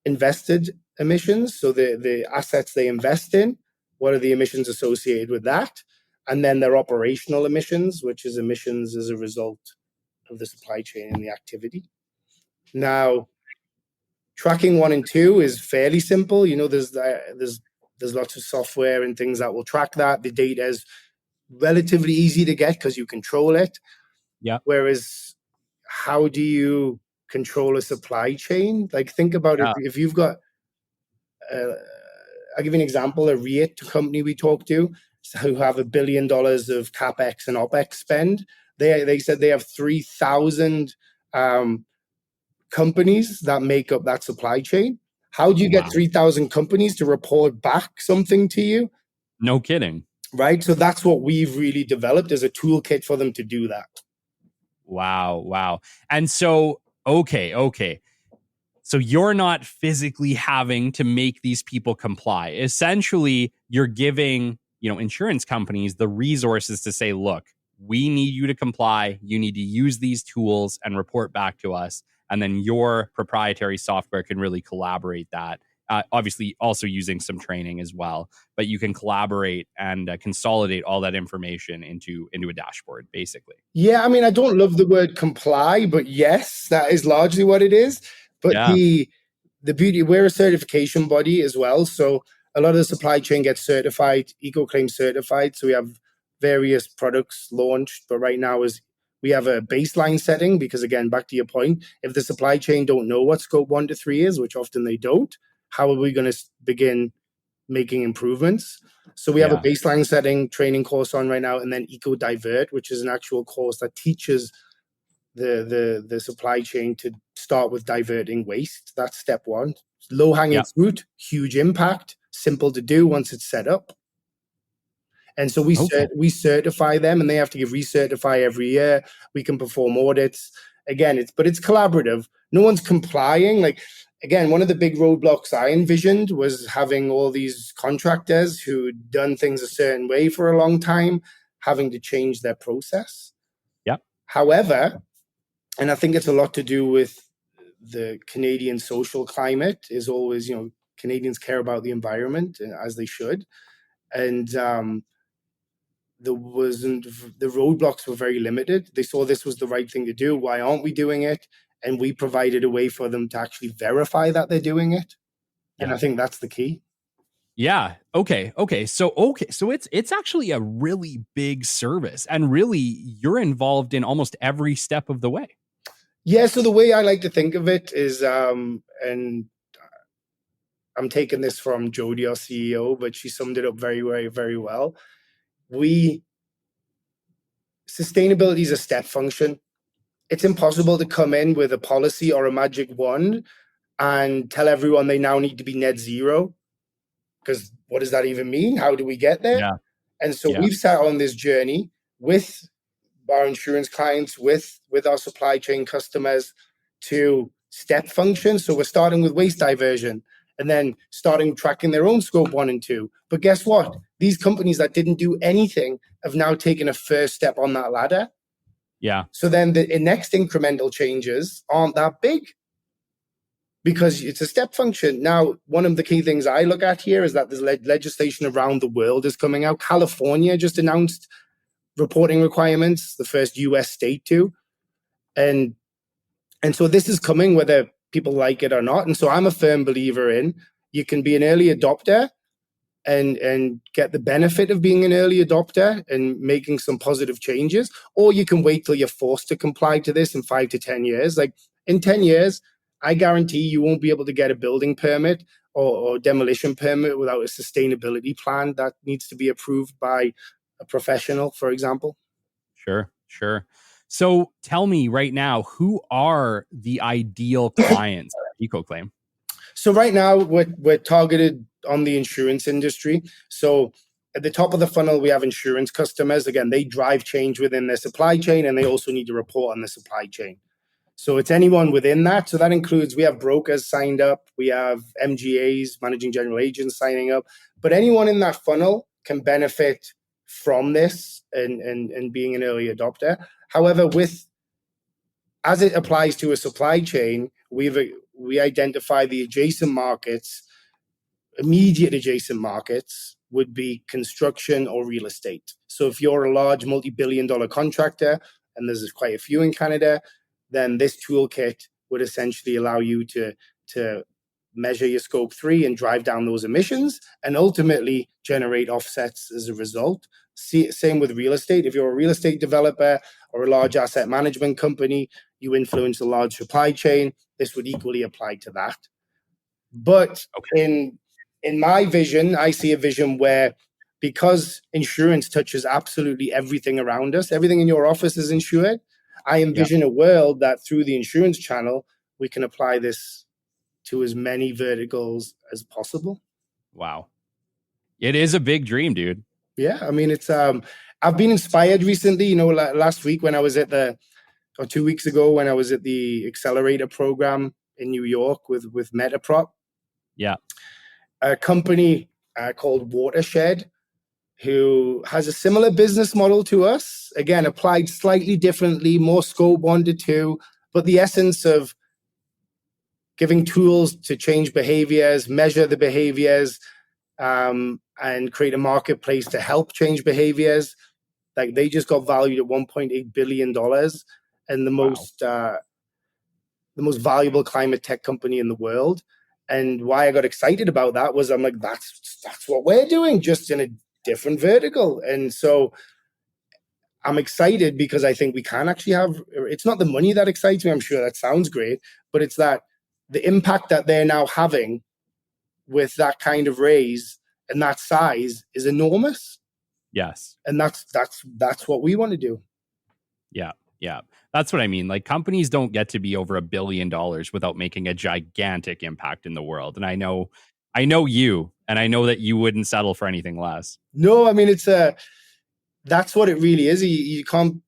invested emissions. So the assets they invest in, what are the emissions associated with that? And then their operational emissions, which is emissions as a result of the supply chain and the activity. Now, tracking 1 and 2 is fairly simple. There's lots of software and things that will track that. The data is relatively easy to get because you control it. Yeah. Whereas, how do you control a supply chain? Like, think about it. If you've got, I'll give you an example. A Huartt company we talked to, who have $1 billion of capex and opex spend. They said they have 3,000 companies that make up that supply chain. How do you get 3,000 companies to report back something to you? No kidding. Right? So that's what we've really developed as a toolkit for them to do that. Wow. And so, okay. So you're not physically having to make these people comply. Essentially, you're giving, insurance companies the resources to say, look, we need you to comply. You need to use these tools and report back to us. And then your proprietary software can really collaborate that. Obviously, also using some training as well. But you can collaborate and consolidate all that information into a dashboard, basically. Yeah, I mean, I don't love the word comply, but yes, that is largely what it is. But the beauty, we're a certification body as well. So a lot of the supply chain gets certified, EcoClaim certified. So we have various products launched. But right now we have a baseline setting because, again, back to your point, if the supply chain don't know what scope 1 to 3 is, which often they don't, how are we going to begin making improvements? So we have a baseline setting training course on right now, and then Eco Divert, which is an actual course that teaches the supply chain to start with diverting waste. That's step 1. Low hanging fruit, huge impact, simple to do once it's set up. And so we certify them, and they have to get recertify every year. We can perform audits. again, it's collaborative. No one's complying. Like, again, one of the big roadblocks I envisioned was having all these contractors who'd done things a certain way for a long time, having to change their process. Yeah. However, and I think it's a lot to do with the Canadian social climate, is always, Canadians care about the environment, as they should. And the roadblocks were very limited. They saw this was the right thing to do. Why aren't we doing it? And we provided a way for them to actually verify that they're doing it. And Yeah. I think that's the key. Yeah. Okay. So it's actually a really big service, and really you're involved in almost every step of the way. Yeah. So the way I like to think of it is, and I'm taking this from Jody, our CEO, but she summed it up very, very, very well. Sustainability is a step function. It's impossible to come in with a policy or a magic wand and tell everyone they now need to be net zero, because what does that even mean? How do we get there? Yeah. And so we've sat on this journey with our insurance clients, with our supply chain customers, to step function. So we're starting with waste diversion and then starting tracking their own scope 1 and 2. But guess what? These companies that didn't do anything have now taken a first step on that ladder. Yeah. So then the next incremental changes aren't that big, because it's a step function. Now, one of the key things I look at here is that there's legislation around the world is coming out. California just announced reporting requirements, the first US state to. And so this is coming whether people like it or not. And so I'm a firm believer in, you can be an early adopter and get the benefit of being an early adopter and making some positive changes, or you can wait till you're forced to comply to this in 5 to 10 years. Like, in 10 years, I guarantee you won't be able to get a building permit or demolition permit without a sustainability plan that needs to be approved by a professional, for example. Sure. So tell me right now, who are the ideal clients of EcoClaim? So right now we're targeted on the insurance industry. So at the top of the funnel, we have insurance customers. Again, they drive change within their supply chain, and they also need to report on the supply chain. So it's anyone within that. So that includes, we have brokers signed up, we have MGAs, managing general agents, signing up. But anyone in that funnel can benefit from this and being an early adopter. However, as it applies to a supply chain, we identify the adjacent markets. Immediate adjacent markets would be construction or real estate. So if you're a large multi-billion-dollar contractor, and there's quite a few in Canada, then this toolkit would essentially allow you to measure your scope 3 and drive down those emissions, and ultimately generate offsets as a result. Same with real estate. If you're a real estate developer or a large asset management company, you influence a large supply chain, this would equally apply to that. But in my vision, I see a vision where, because insurance touches absolutely everything around us, everything in your office is insured, I envision a world that through the insurance channel, we can apply this to as many verticals as possible. Wow. It is a big dream, dude. Yeah. I mean, it's, I've been inspired recently, last week when I was or 2 weeks ago when I was at the accelerator program in New York with Metaprop. Yeah. A company called Watershed, who has a similar business model to us, again, applied slightly differently, more scope 1 to 2, but the essence of giving tools to change behaviors, measure the behaviors, and create a marketplace to help change behaviors. Like, they just got valued at $1.8 billion, and the most valuable climate tech company in the world. And why I got excited about that was, I'm like, that's what we're doing, just in a different vertical. And so I'm excited because I think we can actually have, it's not the money that excites me, I'm sure that sounds great, but it's that the impact that they're now having with that kind of raise and that size is enormous. Yes. And that's what we want to do. Yeah. That's what I mean. Like, companies don't get to be over $1 billion without making a gigantic impact in the world. And I know you, and I know that you wouldn't settle for anything less. No, I mean, that's what it really is. You can't,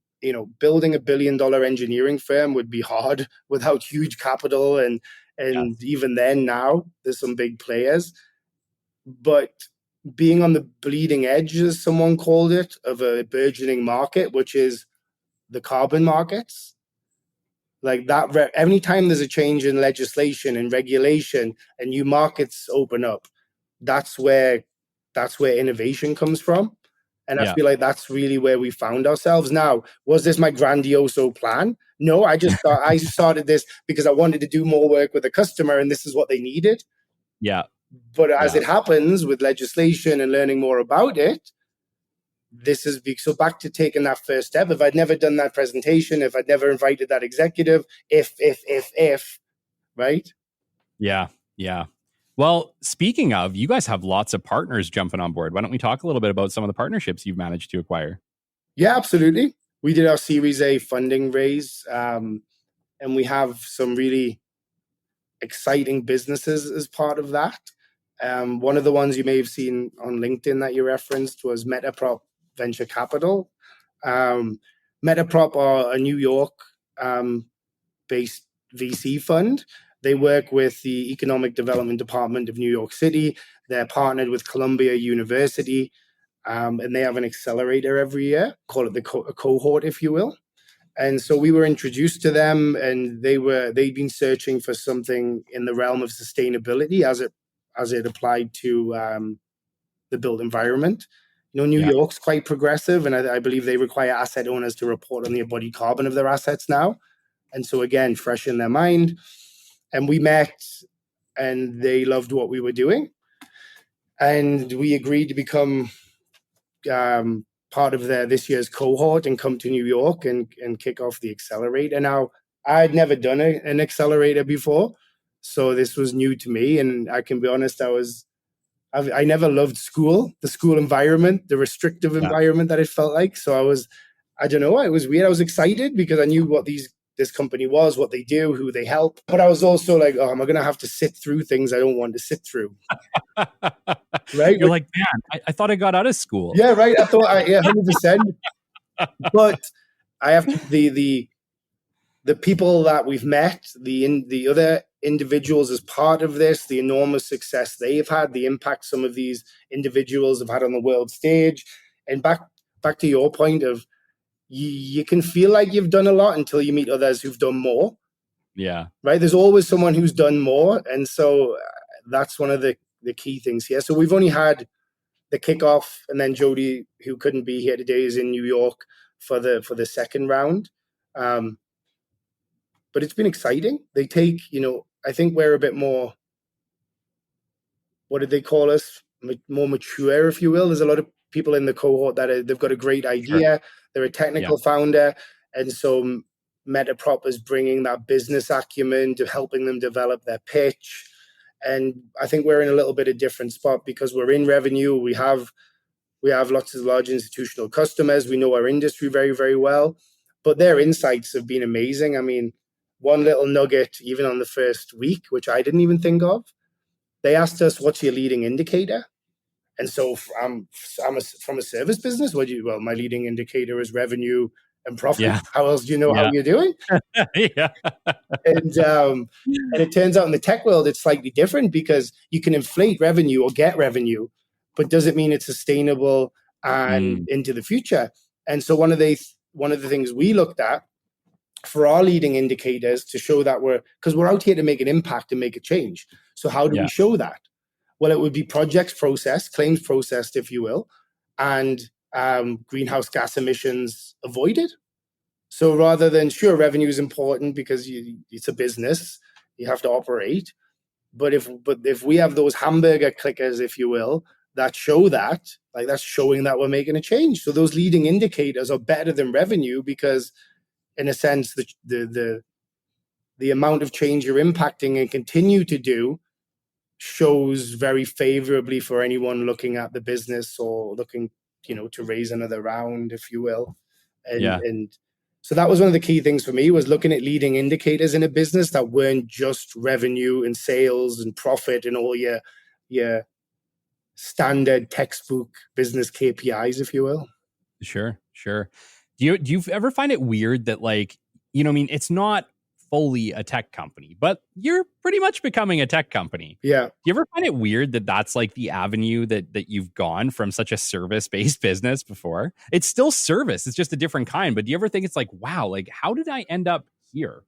building $1 billion engineering firm would be hard without huge capital. And even then now there's some big players, but being on the bleeding edge, as someone called it, of a burgeoning market, which is the carbon markets, like that, anytime there's a change in legislation and regulation and new markets open up, that's where innovation comes from. And I feel like that's really where we found ourselves. Now, was this my grandioso plan? No, I started this because I wanted to do more work with a customer, and this is what they needed. Yeah. But as it happens with legislation and learning more about it, this is so back to taking that first step. If I'd never done that presentation, if I'd never invited that executive, if, right? Yeah. Yeah. Well, speaking of, you guys have lots of partners jumping on board. Why don't we talk a little bit about some of the partnerships you've managed to acquire? Yeah, absolutely. We did our Series A funding raise, and we have some really exciting businesses as part of that. One of the ones you may have seen on LinkedIn that you referenced was Metaprop Venture Capital. Metaprop are a New York based VC fund. They work with the Economic Development Department of New York City. They're partnered with Columbia University, and they have an accelerator every year. Call it a cohort, if you will. And so we were introduced to them, and they'd been searching for something in the realm of sustainability as it applied to the built environment. New York's quite progressive, and I believe they require asset owners to report on the embodied carbon of their assets now. And so again, fresh in their mind. And we met, and they loved what we were doing. And we agreed to become part of this year's cohort and come to New York and kick off the accelerator. Now, I had never done an accelerator before, so this was new to me. And I can be honest, I never loved the school environment, the restrictive environment that it felt like. So I don't know, it was weird. I was excited because I knew what this company was, what they do, who they help. But I was also like, am I going to have to sit through things I don't want to sit through? Right? You're like, man, I thought I got out of school. Yeah, right. I thought, 100%. But I have to, the people that we've met, the other individuals as part of this, the enormous success they've had, the impact some of these individuals have had on the world stage. And back to your point of, you can feel like you've done a lot until you meet others who've done more. Yeah. Right. There's always someone who's done more. And so that's one of the key things here. So we've only had the kickoff, and then Jody, who couldn't be here today, is in New York for the second round. But it's been exciting. They take, I think we're a bit more, what did they call us? More mature, if you will. There's a lot of people in the cohort that they've got a great idea. Sure. They're a technical founder. And so Metaprop is bringing that business acumen to helping them develop their pitch. And I think we're in a little bit of different spot because we're in revenue. We have lots of large institutional customers. We know our industry very, very well. But their insights have been amazing. I mean, one little nugget, even on the first week, which I didn't even think of, they asked us, what's your leading indicator? And so I'm from a service business. Well, my leading indicator is revenue and profit. Yeah. How else do you know how you're doing? Yeah. And it turns out in the tech world, it's slightly different because you can inflate revenue or get revenue, but does it mean it's sustainable and into the future? And so one of the things we looked at for our leading indicators to show that because we're out here to make an impact and make a change. So how do we show that? Well, it would be projects processed, claims processed, if you will, and greenhouse gas emissions avoided. So rather than, sure, revenue is important because it's a business, you have to operate. But if we have those hamburger clickers, if you will, that show that, like that's showing that we're making a change. So those leading indicators are better than revenue because, in a sense, the amount of change you're impacting and continue to do shows very favorably for anyone looking at the business or looking, to raise another round, if you will. And so that was one of the key things for me, was looking at leading indicators in a business that weren't just revenue and sales and profit and all your standard textbook business KPIs, if you will. Sure. Do you ever find it weird that I mean, it's not fully a tech company, but you're pretty much becoming a tech company. Yeah. Do you ever find it weird that that's like the avenue that you've gone from such a service-based business before? It's still service. It's just a different kind. But do you ever think it's like, wow, like how did I end up here?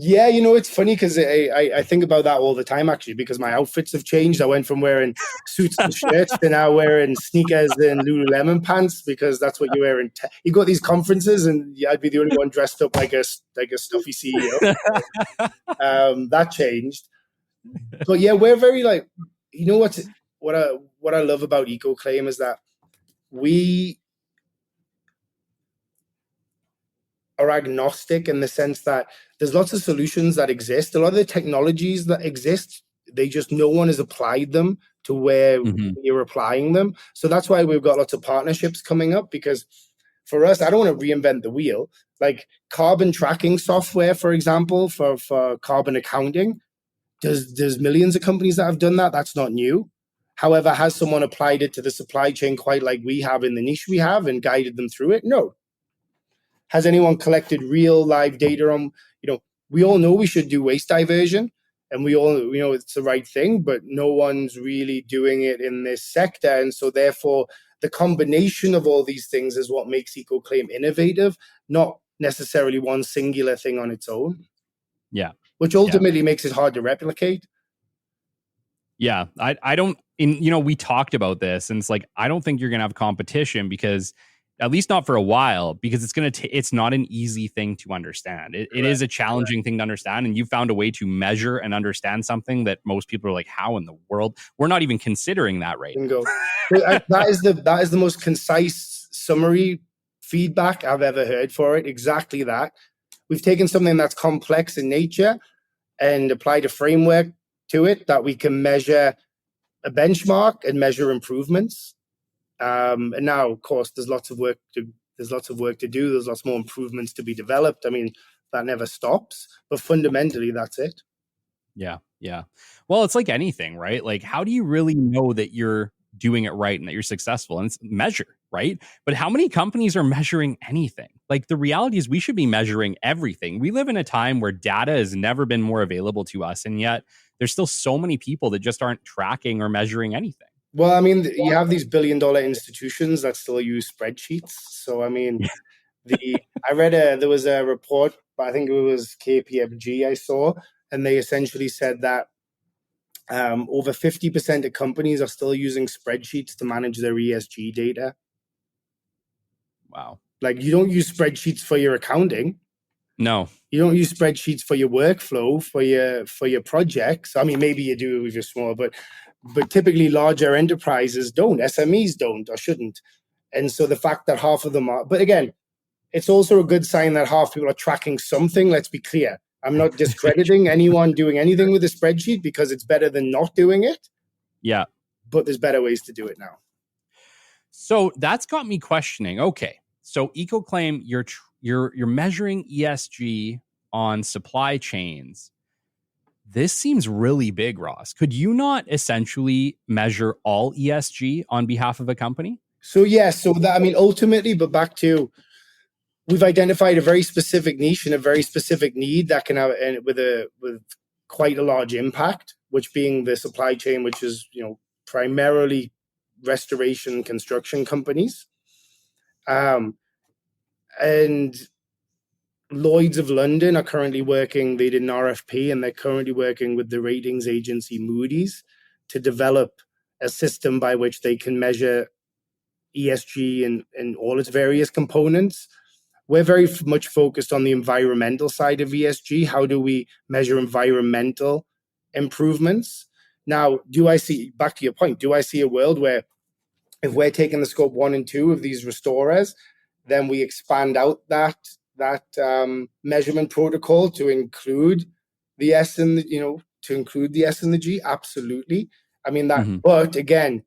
Yeah, it's funny because I think about that all the time, actually, because my outfits have changed. I went from wearing suits and shirts to now wearing sneakers and Lululemon pants because that's what you wear. You go to these conferences and I'd be the only one dressed up like a stuffy CEO. That changed. But yeah, we're very what I love about EcoClaim is that we are agnostic in the sense that there's lots of solutions that exist. A lot of the technologies that exist, no one has applied them to where you're applying them. So that's why we've got lots of partnerships coming up, because for us, I don't want to reinvent the wheel. Like carbon tracking software, for example, for carbon accounting, there's millions of companies that have done that. That's not new. However, has someone applied it to the supply chain quite like we have in the niche we have and guided them through it? No. Has anyone collected real live data on, we all know we should do waste diversion and we all it's the right thing, but no one's really doing it in this sector. And so therefore the combination of all these things is what makes EcoClaim innovative, not necessarily one singular thing on its own. Yeah. Which ultimately makes it hard to replicate. Yeah. I don't, we talked about this and it's like, I don't think you're going to have competition because at least not for a while, because it's not an easy thing to understand. It is a challenging thing to understand. And you found a way to measure and understand something that most people are like, how in the world? We're not even considering that right now. That is the most concise summary feedback I've ever heard for it. Exactly that. We've taken something that's complex in nature and applied a framework to it that we can measure a benchmark and measure improvements. And now, of course, there's lots of work to do. There's lots more improvements to be developed. I mean, that never stops. But fundamentally, that's it. Yeah, yeah. Well, it's like anything, right? Like, how do you really know that you're doing it right and that you're successful? And it's measure, right? But how many companies are measuring anything? Like, the reality is we should be measuring everything. We live in a time where data has never been more available to us. And yet there's still so many people that just aren't tracking or measuring anything. Well, I mean, you have these billion-dollar institutions that still use spreadsheets. So, I mean, there was a report, I think it was KPMG I saw, and they essentially said that over 50% of companies are still using spreadsheets to manage their ESG data. Wow. Like, you don't use spreadsheets for your accounting. No. You don't use spreadsheets for your workflow, for your projects. I mean, maybe you do if you're small, but typically larger enterprises don't. SMEs don't or shouldn't. And so the fact that half of them are, but again, it's also a good sign that half people are tracking something. Let's be clear. I'm not discrediting anyone doing anything with a spreadsheet because it's better than not doing it. Yeah. But there's better ways to do it now. So that's got me questioning. Okay. So EcoClaim, you're measuring ESG on supply chains. This seems really big, Ross. Could you not essentially measure all ESG on behalf of a company? So yes, ultimately, but back to, we've identified a very specific niche and a very specific need that can have, and with quite a large impact, which being the supply chain, which is primarily restoration construction companies, and Lloyd's of London are currently working. They did an RFP, and they're currently working with the ratings agency Moody's to develop a system by which they can measure ESG and all its various components. We're very much focused on the environmental side of ESG. How do we measure environmental improvements? Now, back to your point, do I see a world where if we're taking the scope 1 and 2 of these restorers, then we expand out that measurement protocol to include the S and the G? Absolutely. I mean that, but again,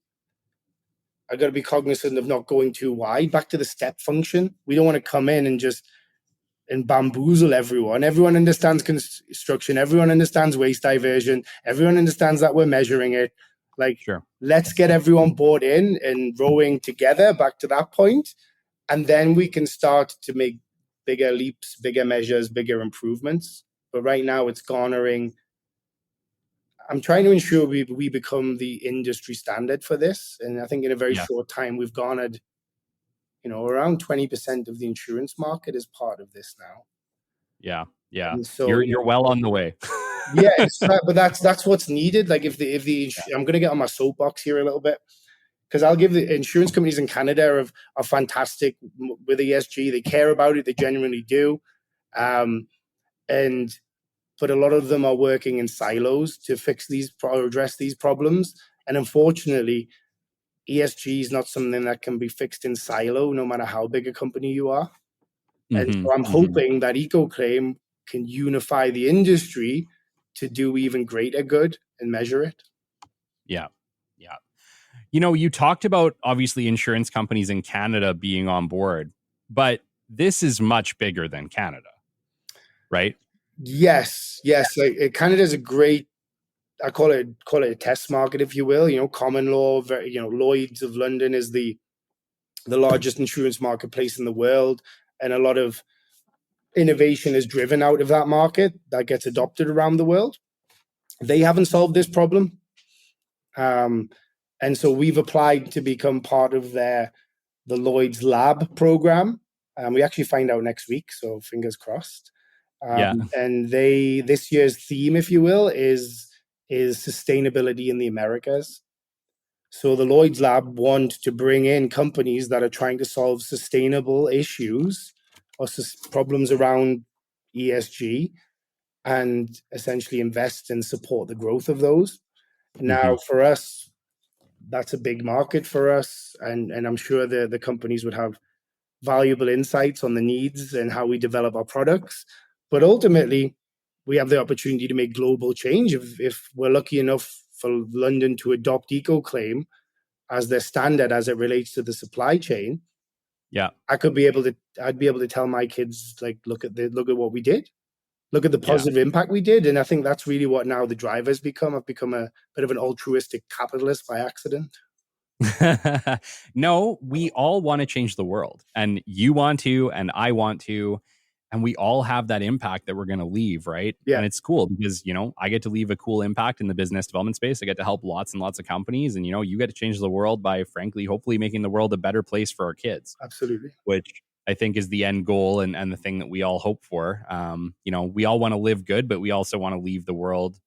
I got to be cognizant of not going too wide. Back to the step function. We don't want to come in and bamboozle everyone. Everyone understands construction. Everyone understands waste diversion. Everyone understands that we're measuring it. Let's get everyone bought in and rowing together back to that point. And then we can start to make bigger leaps, bigger measures, bigger improvements. But right now it's garnering. I'm trying to ensure we become the industry standard for this. And I think in a very short time, we've garnered, around 20% of the insurance market as part of this now. Yeah. Yeah. And so You're well on the way. but that's what's needed. Like if I'm going to get on my soapbox here a little bit, because I'll give the insurance companies in Canada are fantastic with ESG. They care about it. They genuinely do. But a lot of them are working in silos to fix these or address these problems. And unfortunately, ESG is not something that can be fixed in silo, no matter how big a company you are. And so I'm hoping that EcoClaim can unify the industry to do even greater good and measure it. Yeah. Yeah. You talked about obviously insurance companies in Canada being on board, but this is much bigger than Canada, right? Yes. Like, Canada is a great, I call it a test market, if you will. Common law, Lloyd's of London is the largest insurance marketplace in the world, and a lot of innovation is driven out of that market that gets adopted around the world. They haven't solved this problem. And so we've applied to become part of the Lloyd's Lab program. We actually find out next week, so fingers crossed. And this year's theme, if you will, is sustainability in the Americas. So the Lloyd's Lab want to bring in companies that are trying to solve sustainable issues or problems around ESG and essentially invest and support the growth of those. Now, for us, that's a big market for us. And I'm sure the companies would have valuable insights on the needs and how we develop our products. But ultimately, we have the opportunity to make global change. If we're lucky enough for London to adopt EcoClaim as their standard as it relates to the supply chain, I'd be able to tell my kids, like, look at what we did. Look at the positive impact we did. And I think that's really what now the drive has become. I've become a bit of an altruistic capitalist by accident. No, we all want to change the world, and you want to, and I want to, and we all have that impact that we're going to leave, right? Yeah. And it's cool because, I get to leave a cool impact in the business development space. I get to help lots and lots of companies, and, you get to change the world by, frankly, hopefully making the world a better place for our kids. Absolutely. Which I think is the end goal and the thing that we all hope for. We all want to live good, but we also want to leave the world,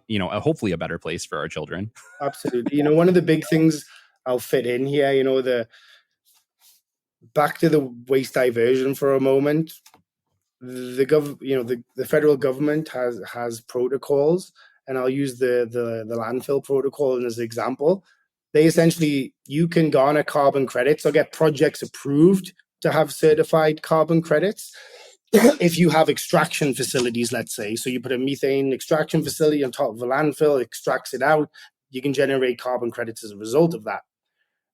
hopefully a better place for our children. Absolutely. One of the big things I'll fit in here, back to the waste diversion for a moment. The federal government has protocols, and I'll use the landfill protocol as an example. They essentially, you can garner carbon credits or get projects approved to have certified carbon credits if you have extraction facilities, let's say. So you put a methane extraction facility on top of a landfill, it extracts it out, you can generate carbon credits as a result of that.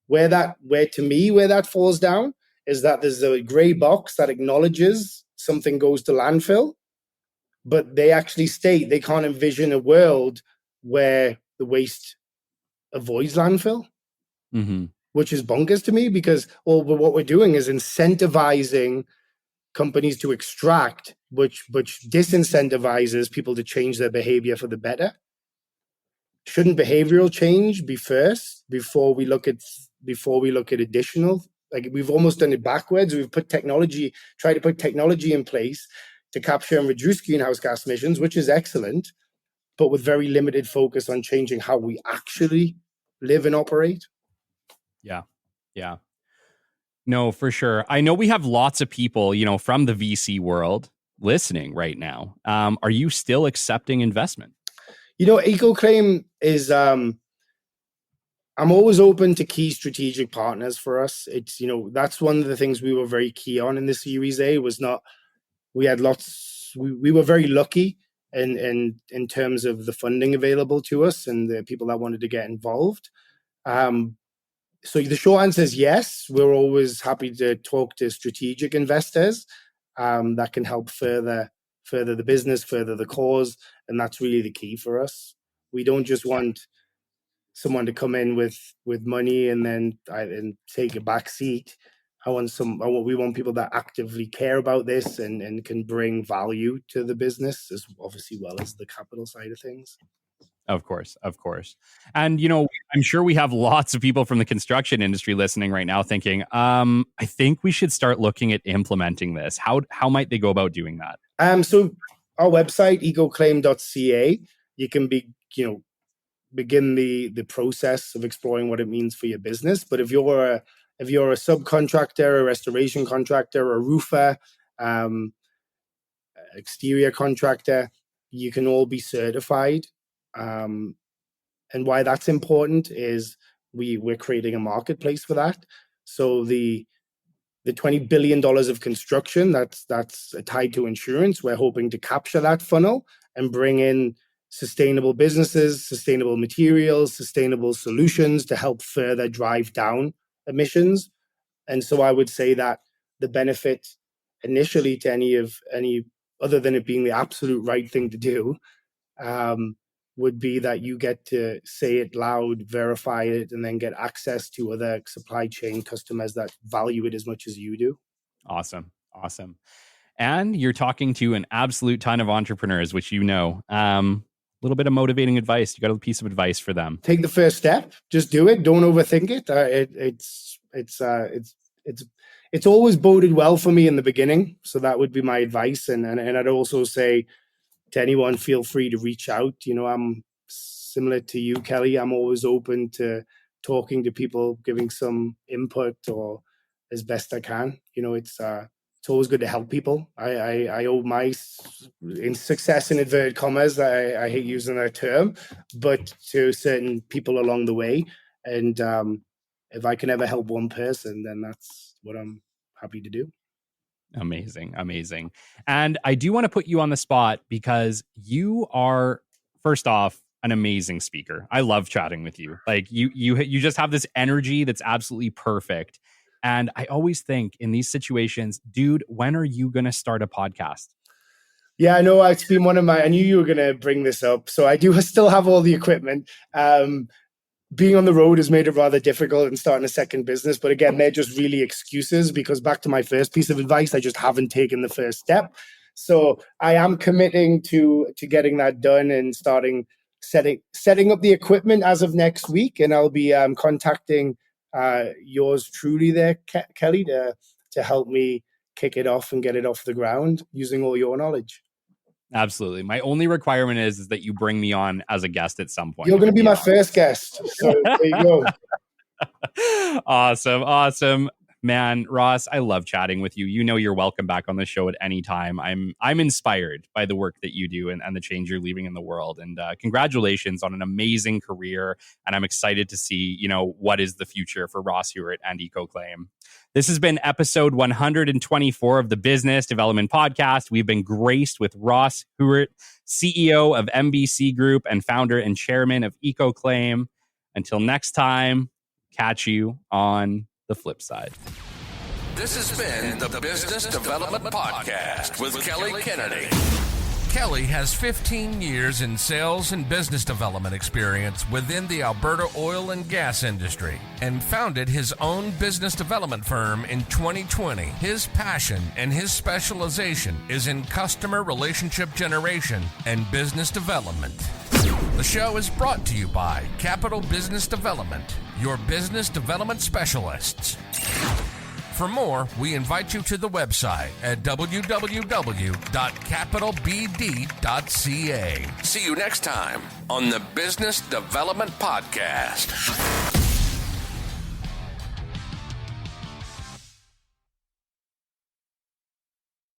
Where that falls down is that there's a gray box that acknowledges something goes to landfill, but they actually state they can't envision a world where the waste avoids landfill, which is bonkers to me, because what we're doing is incentivizing companies to extract, which disincentivizes people to change their behavior for the better. Shouldn't behavioral change be first before we look at additional? Like, we've almost done it backwards. We've tried to put technology in place to capture and reduce greenhouse gas emissions, which is excellent, but with very limited focus on changing how we actually live and operate. Yeah. No, for sure. I know we have lots of people, from the VC world listening right now. Are you still accepting investment? EcoClaim is, I'm always open to key strategic partners for us. It's, that's one of the things we were very key on in the Series A we were very lucky in terms of the funding available to us and the people that wanted to get involved. So the short answer is yes. We're always happy to talk to strategic investors that can help further the business, further the cause, and that's really the key for us. We don't just want someone to come in with money and then take a back seat. We want people that actively care about this and can bring value to the business, as obviously well as the capital side of things. Of course. And, I'm sure we have lots of people from the construction industry listening right now thinking, I think we should start looking at implementing this. How might they go about doing that? So our website, ecoclaim.ca, you can begin the process of exploring what it means for your business. But if you're a subcontractor, a restoration contractor, a roofer, exterior contractor, you can all be certified. And why that's important is we're creating a marketplace for that. So the $20 billion of construction that's tied to insurance, we're hoping to capture that funnel and bring in sustainable businesses, sustainable materials, sustainable solutions to help further drive down emissions. And so I would say that the benefit initially to any other than it being the absolute right thing to do, would be that you get to say it loud, verify it, and then get access to other supply chain customers that value it as much as you do. Awesome. And you're talking to an absolute ton of entrepreneurs, which a little bit of motivating advice. You got a piece of advice for them. Take the first step. Just do it. Don't overthink it. It's always boded well for me in the beginning. So that would be my advice. And I'd also say to anyone, feel free to reach out. I'm similar to you, Kelly. I'm always open to talking to people, giving some input or as best I can. It's always good to help people. I owe my success in inverted commas. I hate using that term, but to certain people along the way. And if I can ever help one person, then that's what I'm happy to do. Amazing. And I do want to put you on the spot because you are, first off, an amazing speaker. I love chatting with you. Like you just have this energy that's absolutely perfect. And I always think in these situations, dude, when are you going to start a podcast? Yeah, I know it's been I knew you were going to bring this up. So I do still have all the equipment. Being on the road has made it rather difficult in starting a second business. But again, they're just really excuses because back to my first piece of advice, I just haven't taken the first step. So I am committing to getting that done and setting up the equipment as of next week. And I'll be contacting yours truly there, Kelly, to help me kick it off and get it off the ground using all your knowledge. Absolutely. My only requirement is that you bring me on as a guest at some point. You're going to be my first guest. So there you go. Awesome. Man, Ross, I love chatting with you. You're welcome back on the show at any time. I'm inspired by the work that you do and the change you're leaving in the world. And congratulations on an amazing career. And I'm excited to see, what is the future for Ross Huartt and EcoClaim. This has been episode 124 of the Business Development Podcast. We've been graced with Ross Huartt, CEO of MBC Group and founder and chairman of EcoClaim. Until next time, catch you on the flip side. This has been the Business Development Podcast with Kelly Kennedy. Kelly has 15 years in sales and business development experience within the Alberta oil and gas industry and founded his own business development firm in 2020. His passion and his specialization is in customer relationship generation and business development. The show is brought to you by Capital Business Development, your business development specialists. For more, we invite you to the website at www.capitalbd.ca. See you next time on the Business Development Podcast.